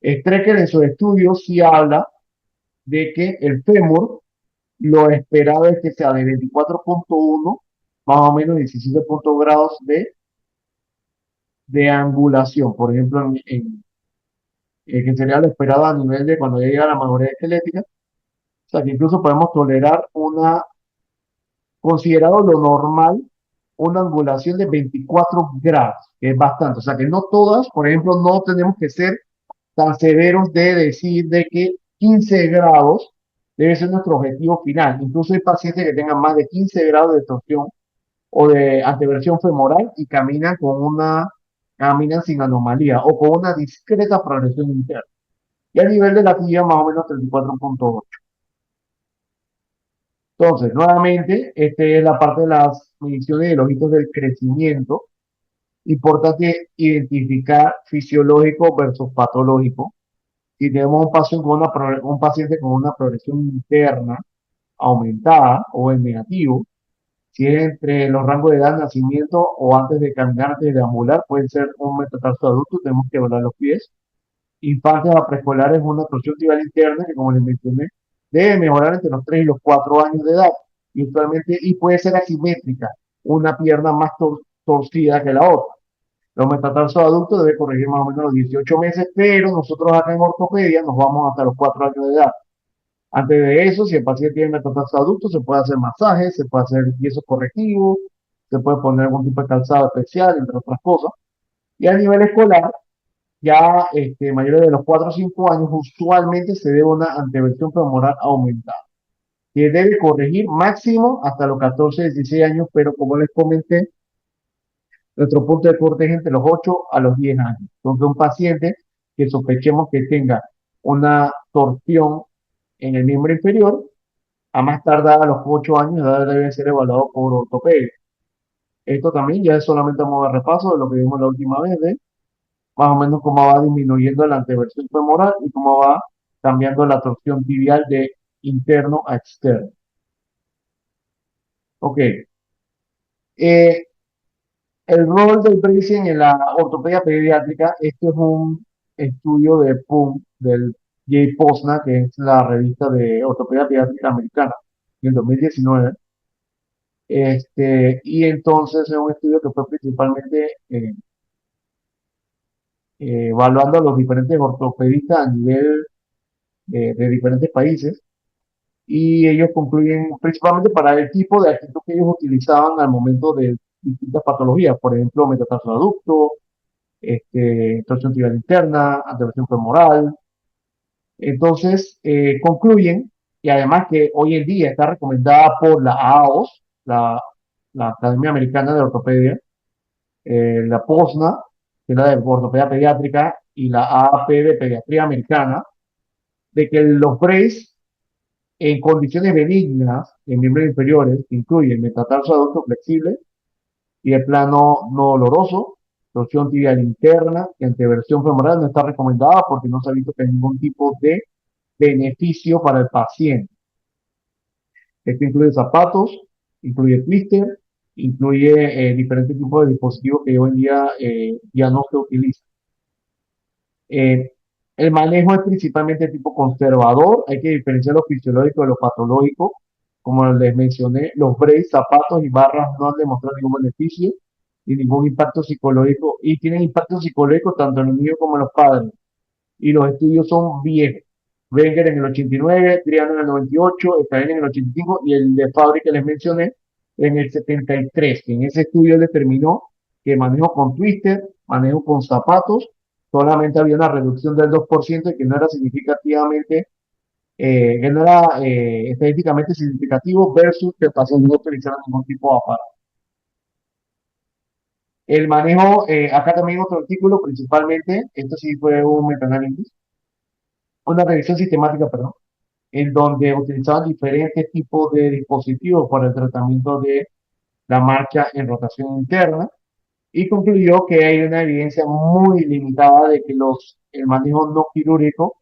Strecker en su estudio sí habla de que el fémur, lo esperado es que sea de 24.1, más o menos 17 grados de angulación. Por ejemplo, que sería lo esperado a nivel de cuando ya llega a la madurez esquelética. O sea, que incluso podemos tolerar considerado lo normal, una angulación de 24 grados, que es bastante. O sea, que no todas, por ejemplo, no tenemos que ser tan severos de decir de que 15 grados debe ser nuestro objetivo final. Incluso hay pacientes que tengan más de 15 grados de torsión o de anteversión femoral y caminan sin anomalía o con una discreta progresión interna. Y a nivel de la tibia más o menos 34.8. Entonces, nuevamente, esta es la parte de las mediciones de los hitos del crecimiento. Importante identificar fisiológico versus patológico. Si tenemos un paciente con una progresión interna aumentada o en negativo, si es entre los rangos de edad de nacimiento o antes de caminar, antes de deambular, puede ser un metatarso adulto, tenemos que evaluar los pies. Infantes a preescolares, una torsión tibial interna que, como les mencioné, debe mejorar entre los 3 y los 4 años de edad, y puede ser asimétrica, una pierna más torcida que la otra. Los metatarsos adultos debe corregir más o menos los 18 meses, pero nosotros acá en ortopedia nos vamos hasta los 4 años de edad. Antes de eso, si el paciente tiene metatarso adulto, se puede hacer masaje, se puede hacer yeso correctivo, se puede poner algún tipo de calzado especial, entre otras cosas. Y a nivel escolar, ya mayores de los 4 o 5 años, usualmente se debe una anteversión femoral aumentada, que debe corregir máximo hasta los 14, 16 años, pero como les comenté, nuestro punto de corte es entre los 8 a los 10 años. Entonces, un paciente que sospechemos que tenga una torsión en el miembro inferior, a más tardar a los 8 años de edad debe ser evaluado por ortopedia. Esto también ya es solamente a modo de repaso de lo que vimos la última vez, de más o menos cómo va disminuyendo la anteversión femoral y cómo va cambiando la torsión tibial de interno a externo. Ok. Eh, el rol del bracing en la ortopedia pediátrica, este es un estudio de PUM, del J. Posner, que es la revista de ortopedia pediátrica americana, en el 2019. Y entonces es un estudio que fue principalmente evaluando a los diferentes ortopedistas a nivel de diferentes países, y ellos concluyen principalmente para el tipo de actitud que ellos utilizaban al momento de distintas patologías, por ejemplo, metatarso adducto, torsión tibial interna, anteversión femoral. Entonces, concluyen, y además que hoy en día está recomendada por la AOS, la Academia Americana de Ortopedia, la POSNA, que es la de ortopedia pediátrica, y la AAP de pediatría americana, de que los braces en condiciones benignas en miembros inferiores, que incluyen metatarso adulto flexible y el plano no doloroso, torsión tibial interna y anteversión femoral, no está recomendada porque no se ha visto que hay ningún tipo de beneficio para el paciente. Esto incluye zapatos, incluye twister, incluye diferentes tipos de dispositivos que hoy en día ya no se utilizan. Eh, el manejo es principalmente tipo conservador, hay que diferenciar lo fisiológico de lo patológico. Como les mencioné, los braces, zapatos y barras no han demostrado ningún beneficio y ningún impacto psicológico, y tienen impacto psicológico tanto en los niños como en los padres. Y los estudios son viejos. Wenger en el 89, Triano en el 98, Stein en el 85 y el de Fabry que les mencioné en el 73. En ese estudio determinó que manejo con twister, manejo con zapatos, solamente había una reducción del 2% y que no era significativamente, que no era estadísticamente significativo versus que el paciente no utilizara ningún tipo de aparato. El manejo, acá también otro artículo, principalmente, esto sí fue un metaanálisis, una revisión sistemática, perdón, en donde utilizaban diferentes tipos de dispositivos para el tratamiento de la marcha en rotación interna y concluyó que hay una evidencia muy limitada de que el manejo no quirúrgico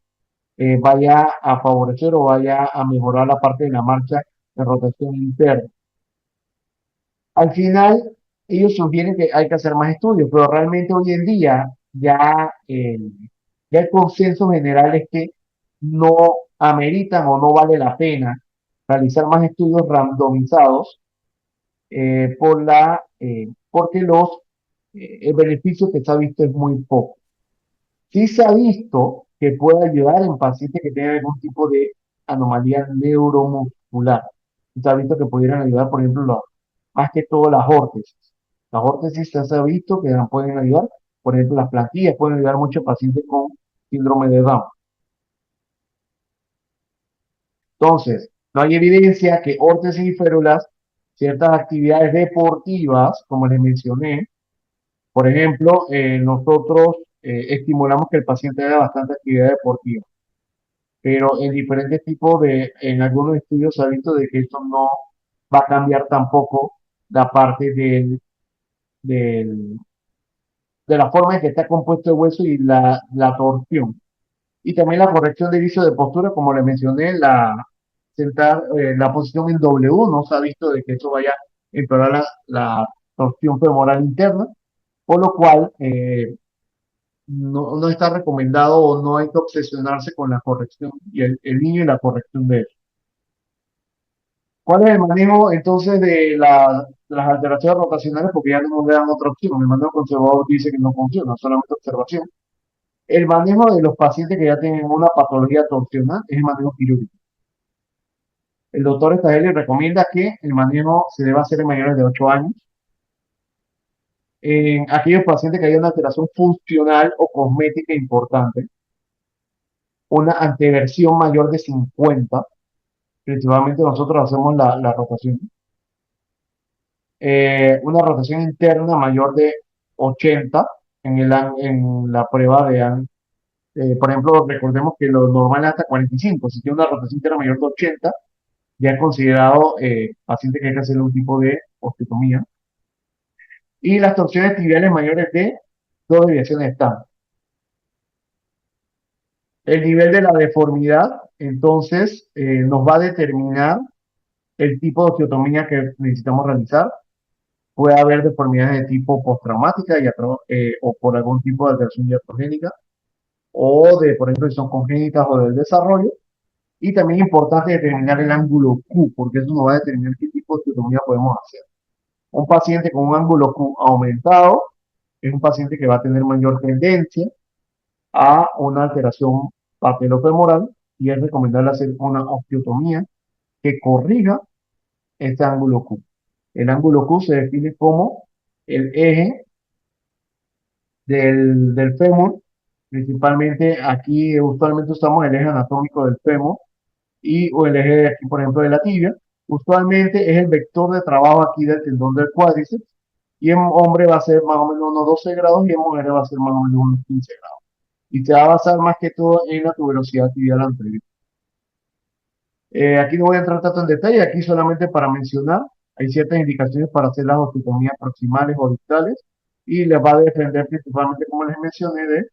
vaya a favorecer o vaya a mejorar la parte de la marcha en rotación interna. Al final, ellos sugieren que hay que hacer más estudios, pero realmente hoy en día ya el consenso general es que no ameritan o no vale la pena realizar más estudios randomizados porque el beneficio que se ha visto es muy poco. Sí se ha visto que puede ayudar en pacientes que tengan algún tipo de anomalía neuromuscular. Se ha visto que pudieran ayudar, por ejemplo, más que todo las órtesis. Las órtesis se ha visto que pueden ayudar, por ejemplo, las plantillas pueden ayudar mucho a pacientes con síndrome de Down. Entonces, no hay evidencia que órtesis y férulas, ciertas actividades deportivas, como les mencioné, por ejemplo, nosotros estimulamos que el paciente haga bastante actividad deportiva, pero en diferentes tipos en algunos estudios se ha visto de que esto no va a cambiar tampoco la parte del- de la forma en que está compuesto el hueso y la torsión. Y también la corrección de vicio de postura, como les mencioné, la posición en W, no se ha visto de que eso vaya a empeorar la torsión femoral interna, por lo cual no está recomendado o no hay que obsesionarse con la corrección y el niño y la corrección de eso. ¿Cuál es el manejo entonces de las alteraciones rotacionales? Porque ya no nos dan otra opción. El manejo conservador dice que no funciona, solamente observación. El manejo de los pacientes que ya tienen una patología torsional es el manejo quirúrgico. El doctor Stahelli recomienda que el manejo se deba hacer en mayores de 8 años. En aquellos pacientes que haya una alteración funcional o cosmética importante, una anteversión mayor de 50, principalmente nosotros hacemos la rotación, una rotación interna mayor de 80 en la prueba por ejemplo, recordemos que lo normal es hasta 45. Si tiene una rotación interna mayor de 80, ya es considerado paciente que hay que hacer un tipo de osteotomía. Y las torsiones tibiales mayores de 2 desviaciones estándar. El nivel de la deformidad, entonces, nos va a determinar el tipo de osteotomía que necesitamos realizar. Puede haber deformidades de tipo postraumática o por algún tipo de alteración iatrogénica, o por ejemplo, si son congénitas o del desarrollo. Y también es importante determinar el ángulo Q, porque eso nos va a determinar qué tipo de osteotomía podemos hacer. Un paciente con un ángulo Q aumentado es un paciente que va a tener mayor tendencia a una alteración patellofemoral y es recomendable hacer una osteotomía que corrija este ángulo Q. El ángulo Q se define como el eje del fémur. Principalmente aquí usualmente usamos el eje anatómico del fémur o el eje de aquí, por ejemplo, de la tibia. Usualmente es el vector de trabajo aquí del tendón del cuádriceps, y en hombre va a ser más o menos unos 12 grados y en mujeres va a ser más o menos unos 15 grados. Y se va a basar más que todo en la tuberosidad tibial anterior. Aquí no voy a entrar tanto en detalle, aquí solamente para mencionar, hay ciertas indicaciones para hacer las osteotomías proximales o distales, y les va a defender principalmente, como les mencioné, de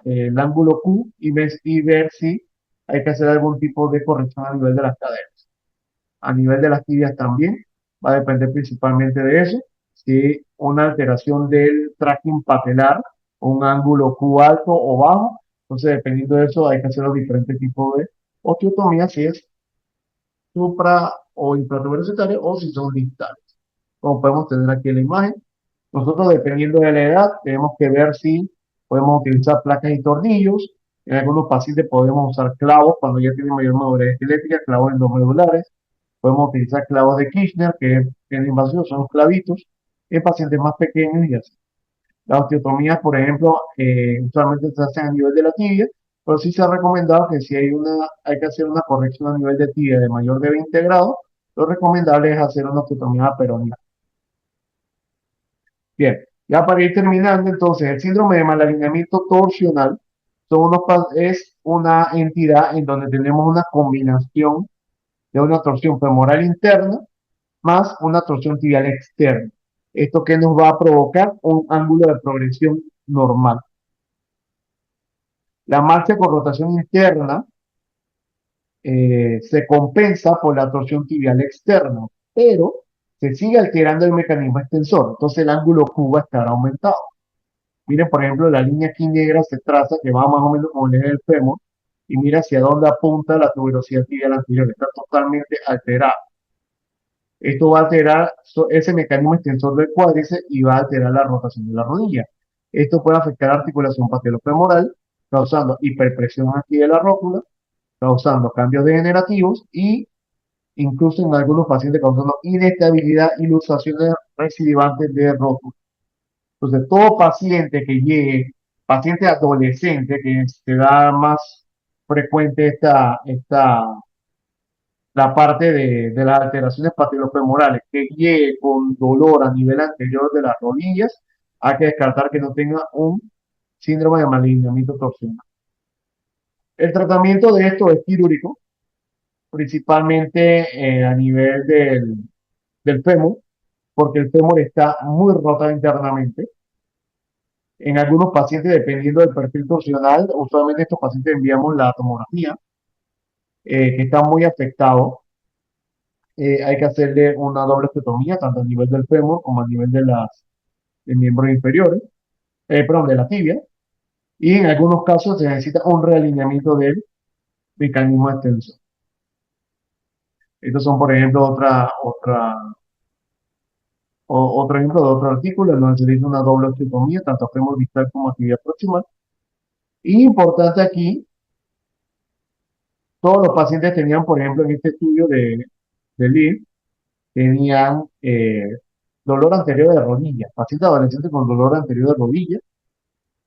el ángulo Q y ver si hay que hacer algún tipo de corrección a nivel de las caderas. A nivel de las tibias también, va a depender principalmente de eso. Si una alteración del tracking patelar, un ángulo Q alto o bajo, entonces dependiendo de eso hay que hacer los diferentes tipos de osteotomía, si es supra o infratuberositaria o si son distales. Como podemos tener aquí en la imagen, nosotros dependiendo de la edad tenemos que ver si podemos utilizar placas y tornillos. En algunos pacientes podemos usar clavos cuando ya tienen mayor madurez esquelética, clavos endomedulares. Podemos utilizar clavos de Kirchner, que en invasión son los clavitos, en pacientes más pequeños y así. Las osteotomías, por ejemplo, usualmente se hacen a nivel de la tibia, pero sí se ha recomendado que si hay que hacer una corrección a nivel de tibia de mayor de 20 grados, lo recomendable es hacer una osteotomía peroneal. Bien, ya para ir terminando, entonces, el síndrome de malalineamiento torsional es una entidad en donde tenemos una combinación de una torsión femoral interna más una torsión tibial externa. Esto que nos va a provocar un ángulo de progresión normal. La marcha con rotación interna se compensa por la torsión tibial externa, pero se sigue alterando el mecanismo extensor, entonces el ángulo Q va a estar aumentado. Miren, por ejemplo, la línea aquí negra se traza, que va más o menos como el eje del fémur, y mira hacia dónde apunta la tuberosidad tibial anterior, está totalmente alterada. Esto va a alterar ese mecanismo extensor del cuádriceps y va a alterar la rotación de la rodilla. Esto puede afectar la articulación patelofemoral, causando hiperpresión aquí de la rótula, causando cambios degenerativos y incluso en algunos pacientes causando inestabilidad y luxaciones recidivantes de rótula. Entonces, todo paciente que llegue, paciente adolescente, que se da más frecuente la parte de las alteraciones patellofemorales, que llegue con dolor a nivel anterior de las rodillas, hay que descartar que no tenga un síndrome de malalineamiento torsional. El tratamiento de esto es quirúrgico, principalmente a nivel del fémur, porque el fémur está muy roto internamente. En algunos pacientes, dependiendo del perfil torsional, usualmente estos pacientes enviamos la tomografía, que está muy afectado. Hay que hacerle una doble osteotomía, tanto a nivel del fémur como a nivel de miembros inferiores, perdón, de la tibia. Y en algunos casos se necesita un realineamiento del mecanismo extensor. Estos son, por ejemplo, otro ejemplo de otro artículo en donde se dice una doble osteotomía, tanto fémur distal como tibia proximal. Y importante aquí, Todos los pacientes tenían, por ejemplo, en este estudio de Lee, tenían dolor anterior de rodilla, pacientes adolescentes con dolor anterior de rodilla,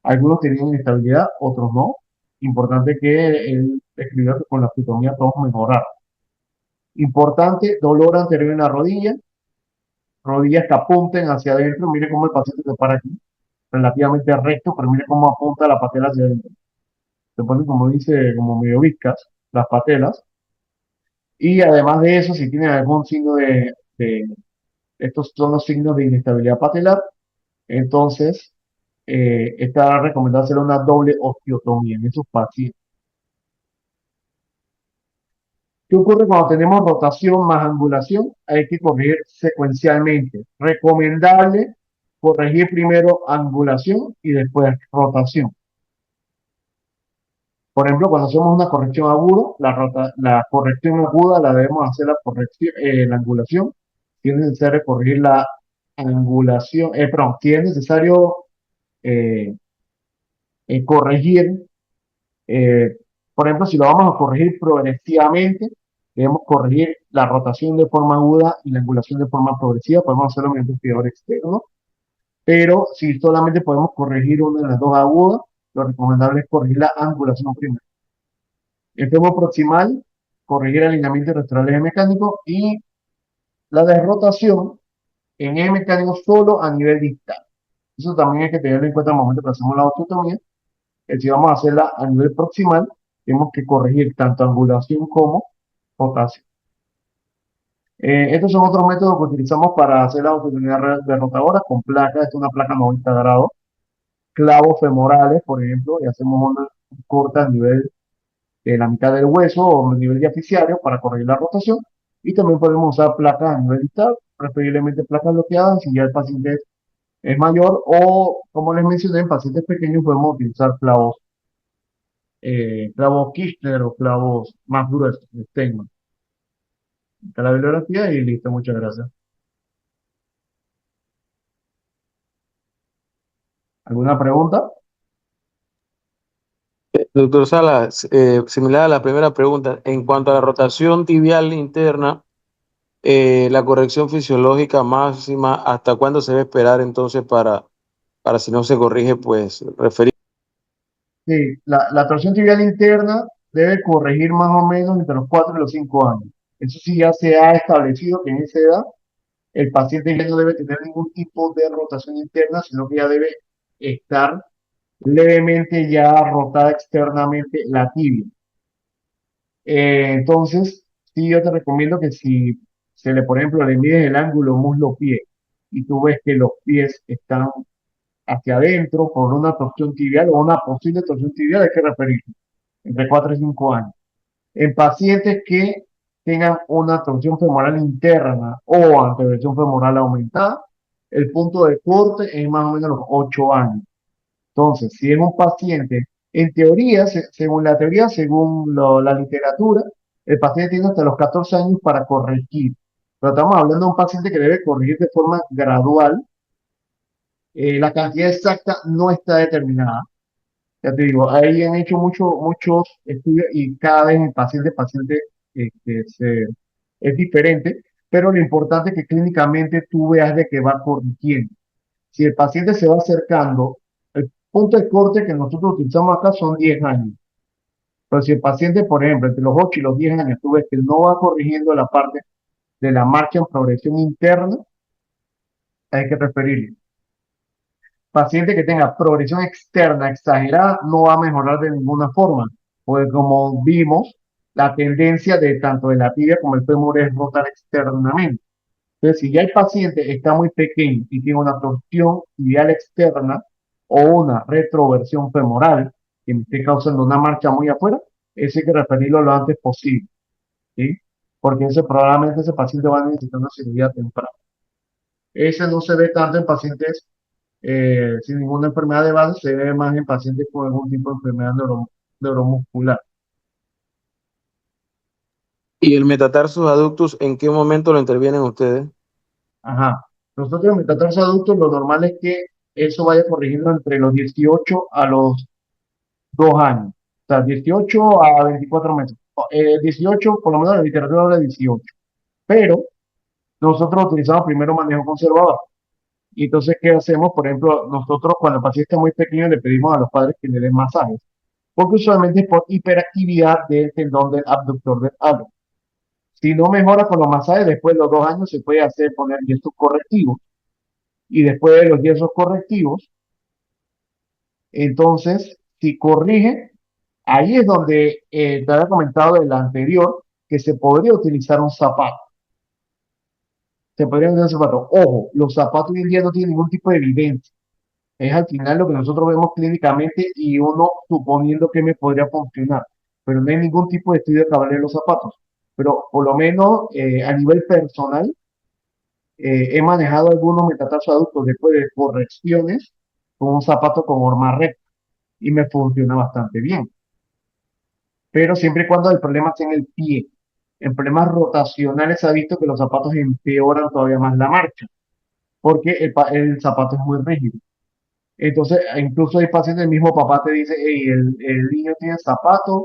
algunos tenían inestabilidad, otros no. Importante que él escribió que con la fitotomía todos mejoraron. Importante, dolor anterior en la rodilla, rodillas que apunten hacia adentro, mire cómo el paciente se para aquí, relativamente recto, pero mire cómo apunta la patela hacia adentro. Se pone como dice, como medio viscas, las patelas. Y además de eso, si tienen algún signo estos son los signos de inestabilidad patelar, entonces está recomendado hacer una doble osteotomía en esos pacientes. ¿Qué ocurre cuando tenemos rotación más angulación? Hay que corregir secuencialmente. Recomendable corregir primero angulación y después rotación. Por ejemplo, cuando hacemos una corrección aguda, la corrección aguda la debemos hacer la angulación. Si es necesario corregir la angulación, perdón, si es necesario eh, corregir, eh, por ejemplo, si lo vamos a corregir progresivamente, debemos corregir la rotación de forma aguda y la angulación de forma progresiva. Podemos hacerlo mediante un fiador externo, pero si solamente podemos corregir una de las dos agudas, lo recomendable es corregir la angulación primero. El tema proximal, corregir alineamiento y restaurar el eje mecánico, y la de rotación en eje mecánico solo a nivel distal. Eso también hay que tenerlo en cuenta al momento que hacemos la osteotomía. Si vamos a hacerla a nivel proximal, tenemos que corregir tanto angulación como rotación. Estos son otros métodos que utilizamos para hacer la osteotomía de rotadoras con placa. Esta es una placa 90 grados. Clavos femorales, por ejemplo, y hacemos una corta a nivel de la mitad del hueso o a nivel diaficiario para corregir la rotación. Y también podemos usar placas a nivel distal, preferiblemente placas bloqueadas si ya el paciente es mayor, o como les mencioné, en pacientes pequeños podemos utilizar clavos Kirchner o clavos más gruesos, Steinmann. Está la bibliografía y listo, muchas gracias. ¿Alguna pregunta? Doctor Salas, similar a la primera pregunta, en cuanto a la rotación tibial interna, la corrección fisiológica máxima, ¿hasta cuándo se debe esperar entonces para si no se corrige, pues referir? Sí, la torsión tibial interna debe corregir más o menos entre los 4 y los 5 años. Eso sí ya se ha establecido que en esa edad el paciente ya no debe tener ningún tipo de rotación interna, sino que ya debe estar levemente ya rotada externamente la tibia. Entonces, sí, yo te recomiendo que si por ejemplo, le mides el ángulo muslo-pie y tú ves que los pies están hacia adentro por una torsión tibial o una posible torsión tibial, hay que referirse entre 4 y 5 años. En pacientes que tengan una torsión femoral interna o anteversión femoral aumentada, el punto de corte es más o menos los 8 años. Entonces, si es un paciente, en teoría, según la teoría, según la literatura, el paciente tiene hasta los 14 años para corregir. Pero estamos hablando de un paciente que debe corregir de forma gradual. La cantidad exacta no está determinada. Ya te digo, ahí han hecho muchos estudios y cada vez el paciente es diferente, pero lo importante es que clínicamente tú veas de que va corrigiendo. Si el paciente se va acercando, el punto de corte que nosotros utilizamos acá son 10 años. Pero si el paciente, por ejemplo, entre los 8 y los 10 años, tú ves que no va corrigiendo la parte de la marcha en progresión interna, hay que referirle. Paciente que tenga progresión externa exagerada no va a mejorar de ninguna forma, porque como vimos, la tendencia de tanto de la tibia como el fémur es rotar externamente. Entonces, si ya el paciente está muy pequeño y tiene una torsión tibial externa o una retroversión femoral que me esté causando una marcha muy afuera, eso hay que referirlo lo antes posible, ¿sí? Porque probablemente ese paciente va a necesitar una cirugía temprana. Ese no se ve tanto en pacientes sin ninguna enfermedad de base, se ve más en pacientes con algún tipo de enfermedad neuromuscular. ¿Y el metatarsus adductus, en qué momento lo intervienen ustedes? Ajá. Nosotros en metatarso adultos lo normal es que eso vaya corrigiendo entre los 18 a los 2 años. O sea, 18 a 24 meses. 18, por lo menos la literatura habla de 18, pero nosotros utilizamos primero manejo conservador. Y entonces, ¿qué hacemos? Por ejemplo, nosotros cuando el paciente está muy pequeño le pedimos a los padres que le den masajes, porque usualmente es por hiperactividad del tendón del abductor del halo. Si no mejora con los masajes, después de los 2 años se puede hacer poner yesos correctivos. Y después de los yesos correctivos, entonces, si corrige, ahí es donde te había comentado del anterior que se podría utilizar un zapato. Se podría utilizar un zapato. Ojo, los zapatos hoy en día no tienen ningún tipo de evidencia. Es al final lo que nosotros vemos clínicamente y uno suponiendo que me podría funcionar. Pero no hay ningún tipo de estudio que avale los zapatos. Pero por lo menos a nivel personal, he manejado algunos metatarsos adultos después de correcciones con un zapato con horma recta y me funciona bastante bien. Pero siempre y cuando el problema esté en el pie. En problemas rotacionales se ha visto que los zapatos empeoran todavía más la marcha, porque el zapato es muy rígido. Entonces, incluso hay pacientes, el mismo papá te dice, hey, el niño tiene zapatos,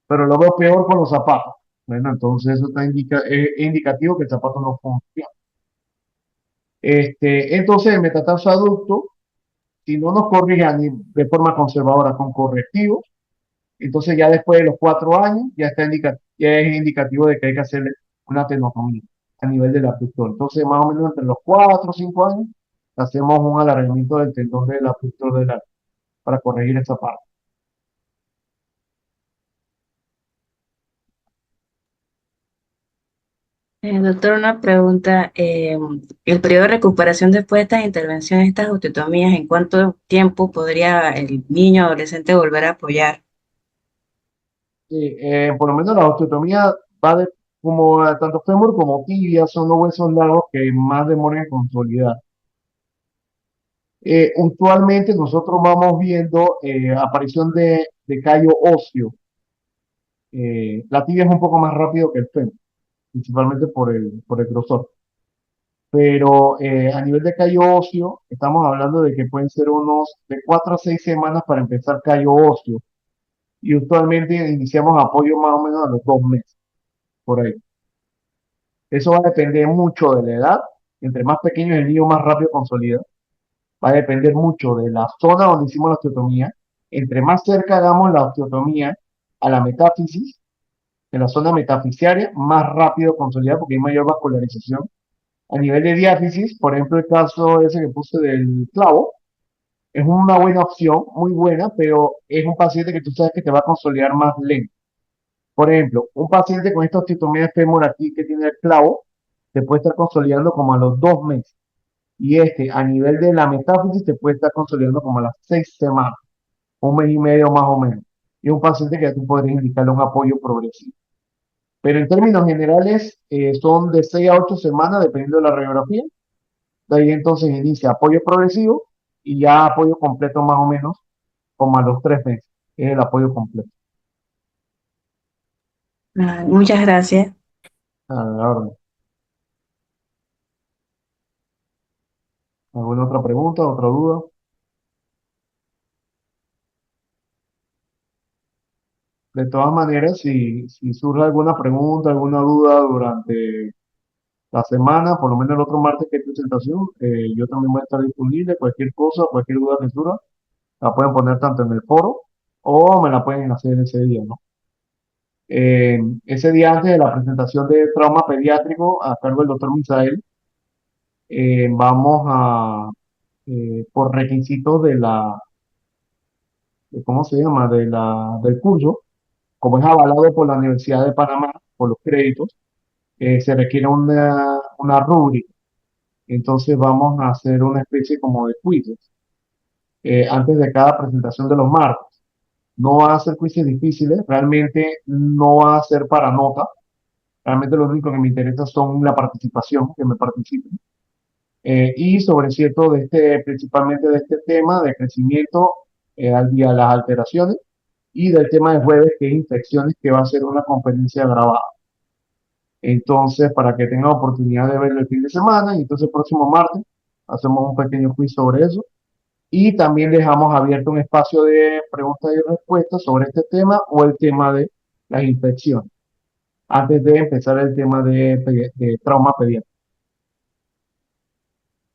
pero lo veo peor con los zapatos. Bueno, entonces eso está es indicativo que el zapato no funciona. Entonces, el metatarso adulto, si no nos corrige de forma conservadora con correctivos, entonces ya después de los 4 años ya es indicativo de que hay que hacerle una tenotomía a nivel del abductor. Entonces, más o menos entre los 4 o 5 años, hacemos un alargamiento del tendón del abductor para corregir esa parte. Doctor, una pregunta. El periodo de recuperación después de estas intervenciones, estas osteotomías, ¿en cuánto tiempo podría el niño o adolescente volver a apoyar? Sí, por lo menos la osteotomía va de, como tanto fémur como tibia son los huesos largos que más demoran en consolidar. Usualmente nosotros vamos viendo aparición de callo óseo. La tibia es un poco más rápido que el fémur, principalmente por el grosor. Pero a nivel de callo óseo, estamos hablando de que pueden ser unos de 4 a 6 semanas para empezar callo óseo. Y usualmente iniciamos apoyo más o menos a los 2 meses, por ahí. Eso va a depender mucho de la edad. Entre más pequeño es el niño, más rápido consolida. Va a depender mucho de la zona donde hicimos la osteotomía. Entre más cerca hagamos la osteotomía a la metáfisis, en la zona metafisiaria, más rápido consolida porque hay mayor vascularización. A nivel de diáfisis, por ejemplo, el caso ese que puse del clavo, es una buena opción, muy buena, pero es un paciente que tú sabes que te va a consolidar más lento. Por ejemplo, un paciente con esta osteotomía de fémur aquí que tiene el clavo, se puede estar consolidando como a los 2 meses. Y a nivel de la metáfisis, se puede estar consolidando como a las 6 semanas, 1 mes y medio más o menos. Y es un paciente que tú podrías indicarle un apoyo progresivo. Pero en términos generales, son de 6 a 8 semanas, dependiendo de la radiografía. De ahí entonces inicia apoyo progresivo y ya apoyo completo más o menos como a los 3 meses. Es el apoyo completo. Muchas gracias. A la orden. ¿Alguna otra pregunta, otra duda? De todas maneras, si surge alguna pregunta, alguna duda durante la semana, por lo menos el otro martes que hay presentación, yo también voy a estar disponible. Cualquier cosa, cualquier duda que surja, la pueden poner tanto en el foro o me la pueden hacer ese día, ¿no? Ese día antes de la presentación de trauma pediátrico a cargo del doctor Misael, vamos por requisitos ¿cómo se llama? Del curso, como es avalado por la Universidad de Panamá, por los créditos, se requiere una rúbrica. Entonces vamos a hacer una especie como de quizzes antes de cada presentación de los martes. No va a ser quizzes difíciles, realmente no va a ser para nota. Realmente lo único que me interesa son la participación, que me participen. Y sobre cierto principalmente de este tema de crecimiento al día de las alteraciones y del tema de jueves que es infecciones, que va a ser una conferencia grabada. Entonces, para que tengan oportunidad de verlo el fin de semana, y entonces el próximo martes hacemos un pequeño quiz sobre eso. Y también dejamos abierto un espacio de preguntas y respuestas sobre este tema o el tema de las infecciones. antes de empezar el tema de trauma pediátrico.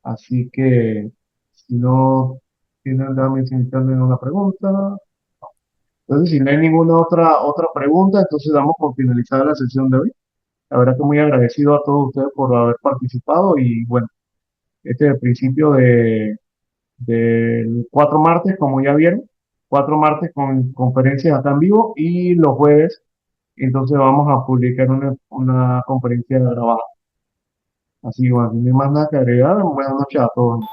Así que, si no tienen, dame si tienen una pregunta. Entonces, si no hay ninguna otra pregunta, entonces damos por finalizada la sesión de hoy. La verdad que muy agradecido a todos ustedes por haber participado y bueno, este es el principio del 4 martes, como ya vieron, 4 martes con conferencias acá en vivo y los jueves, entonces vamos a publicar una conferencia grabada. Así que bueno, no hay más nada que agregar. Buenas noches a todos.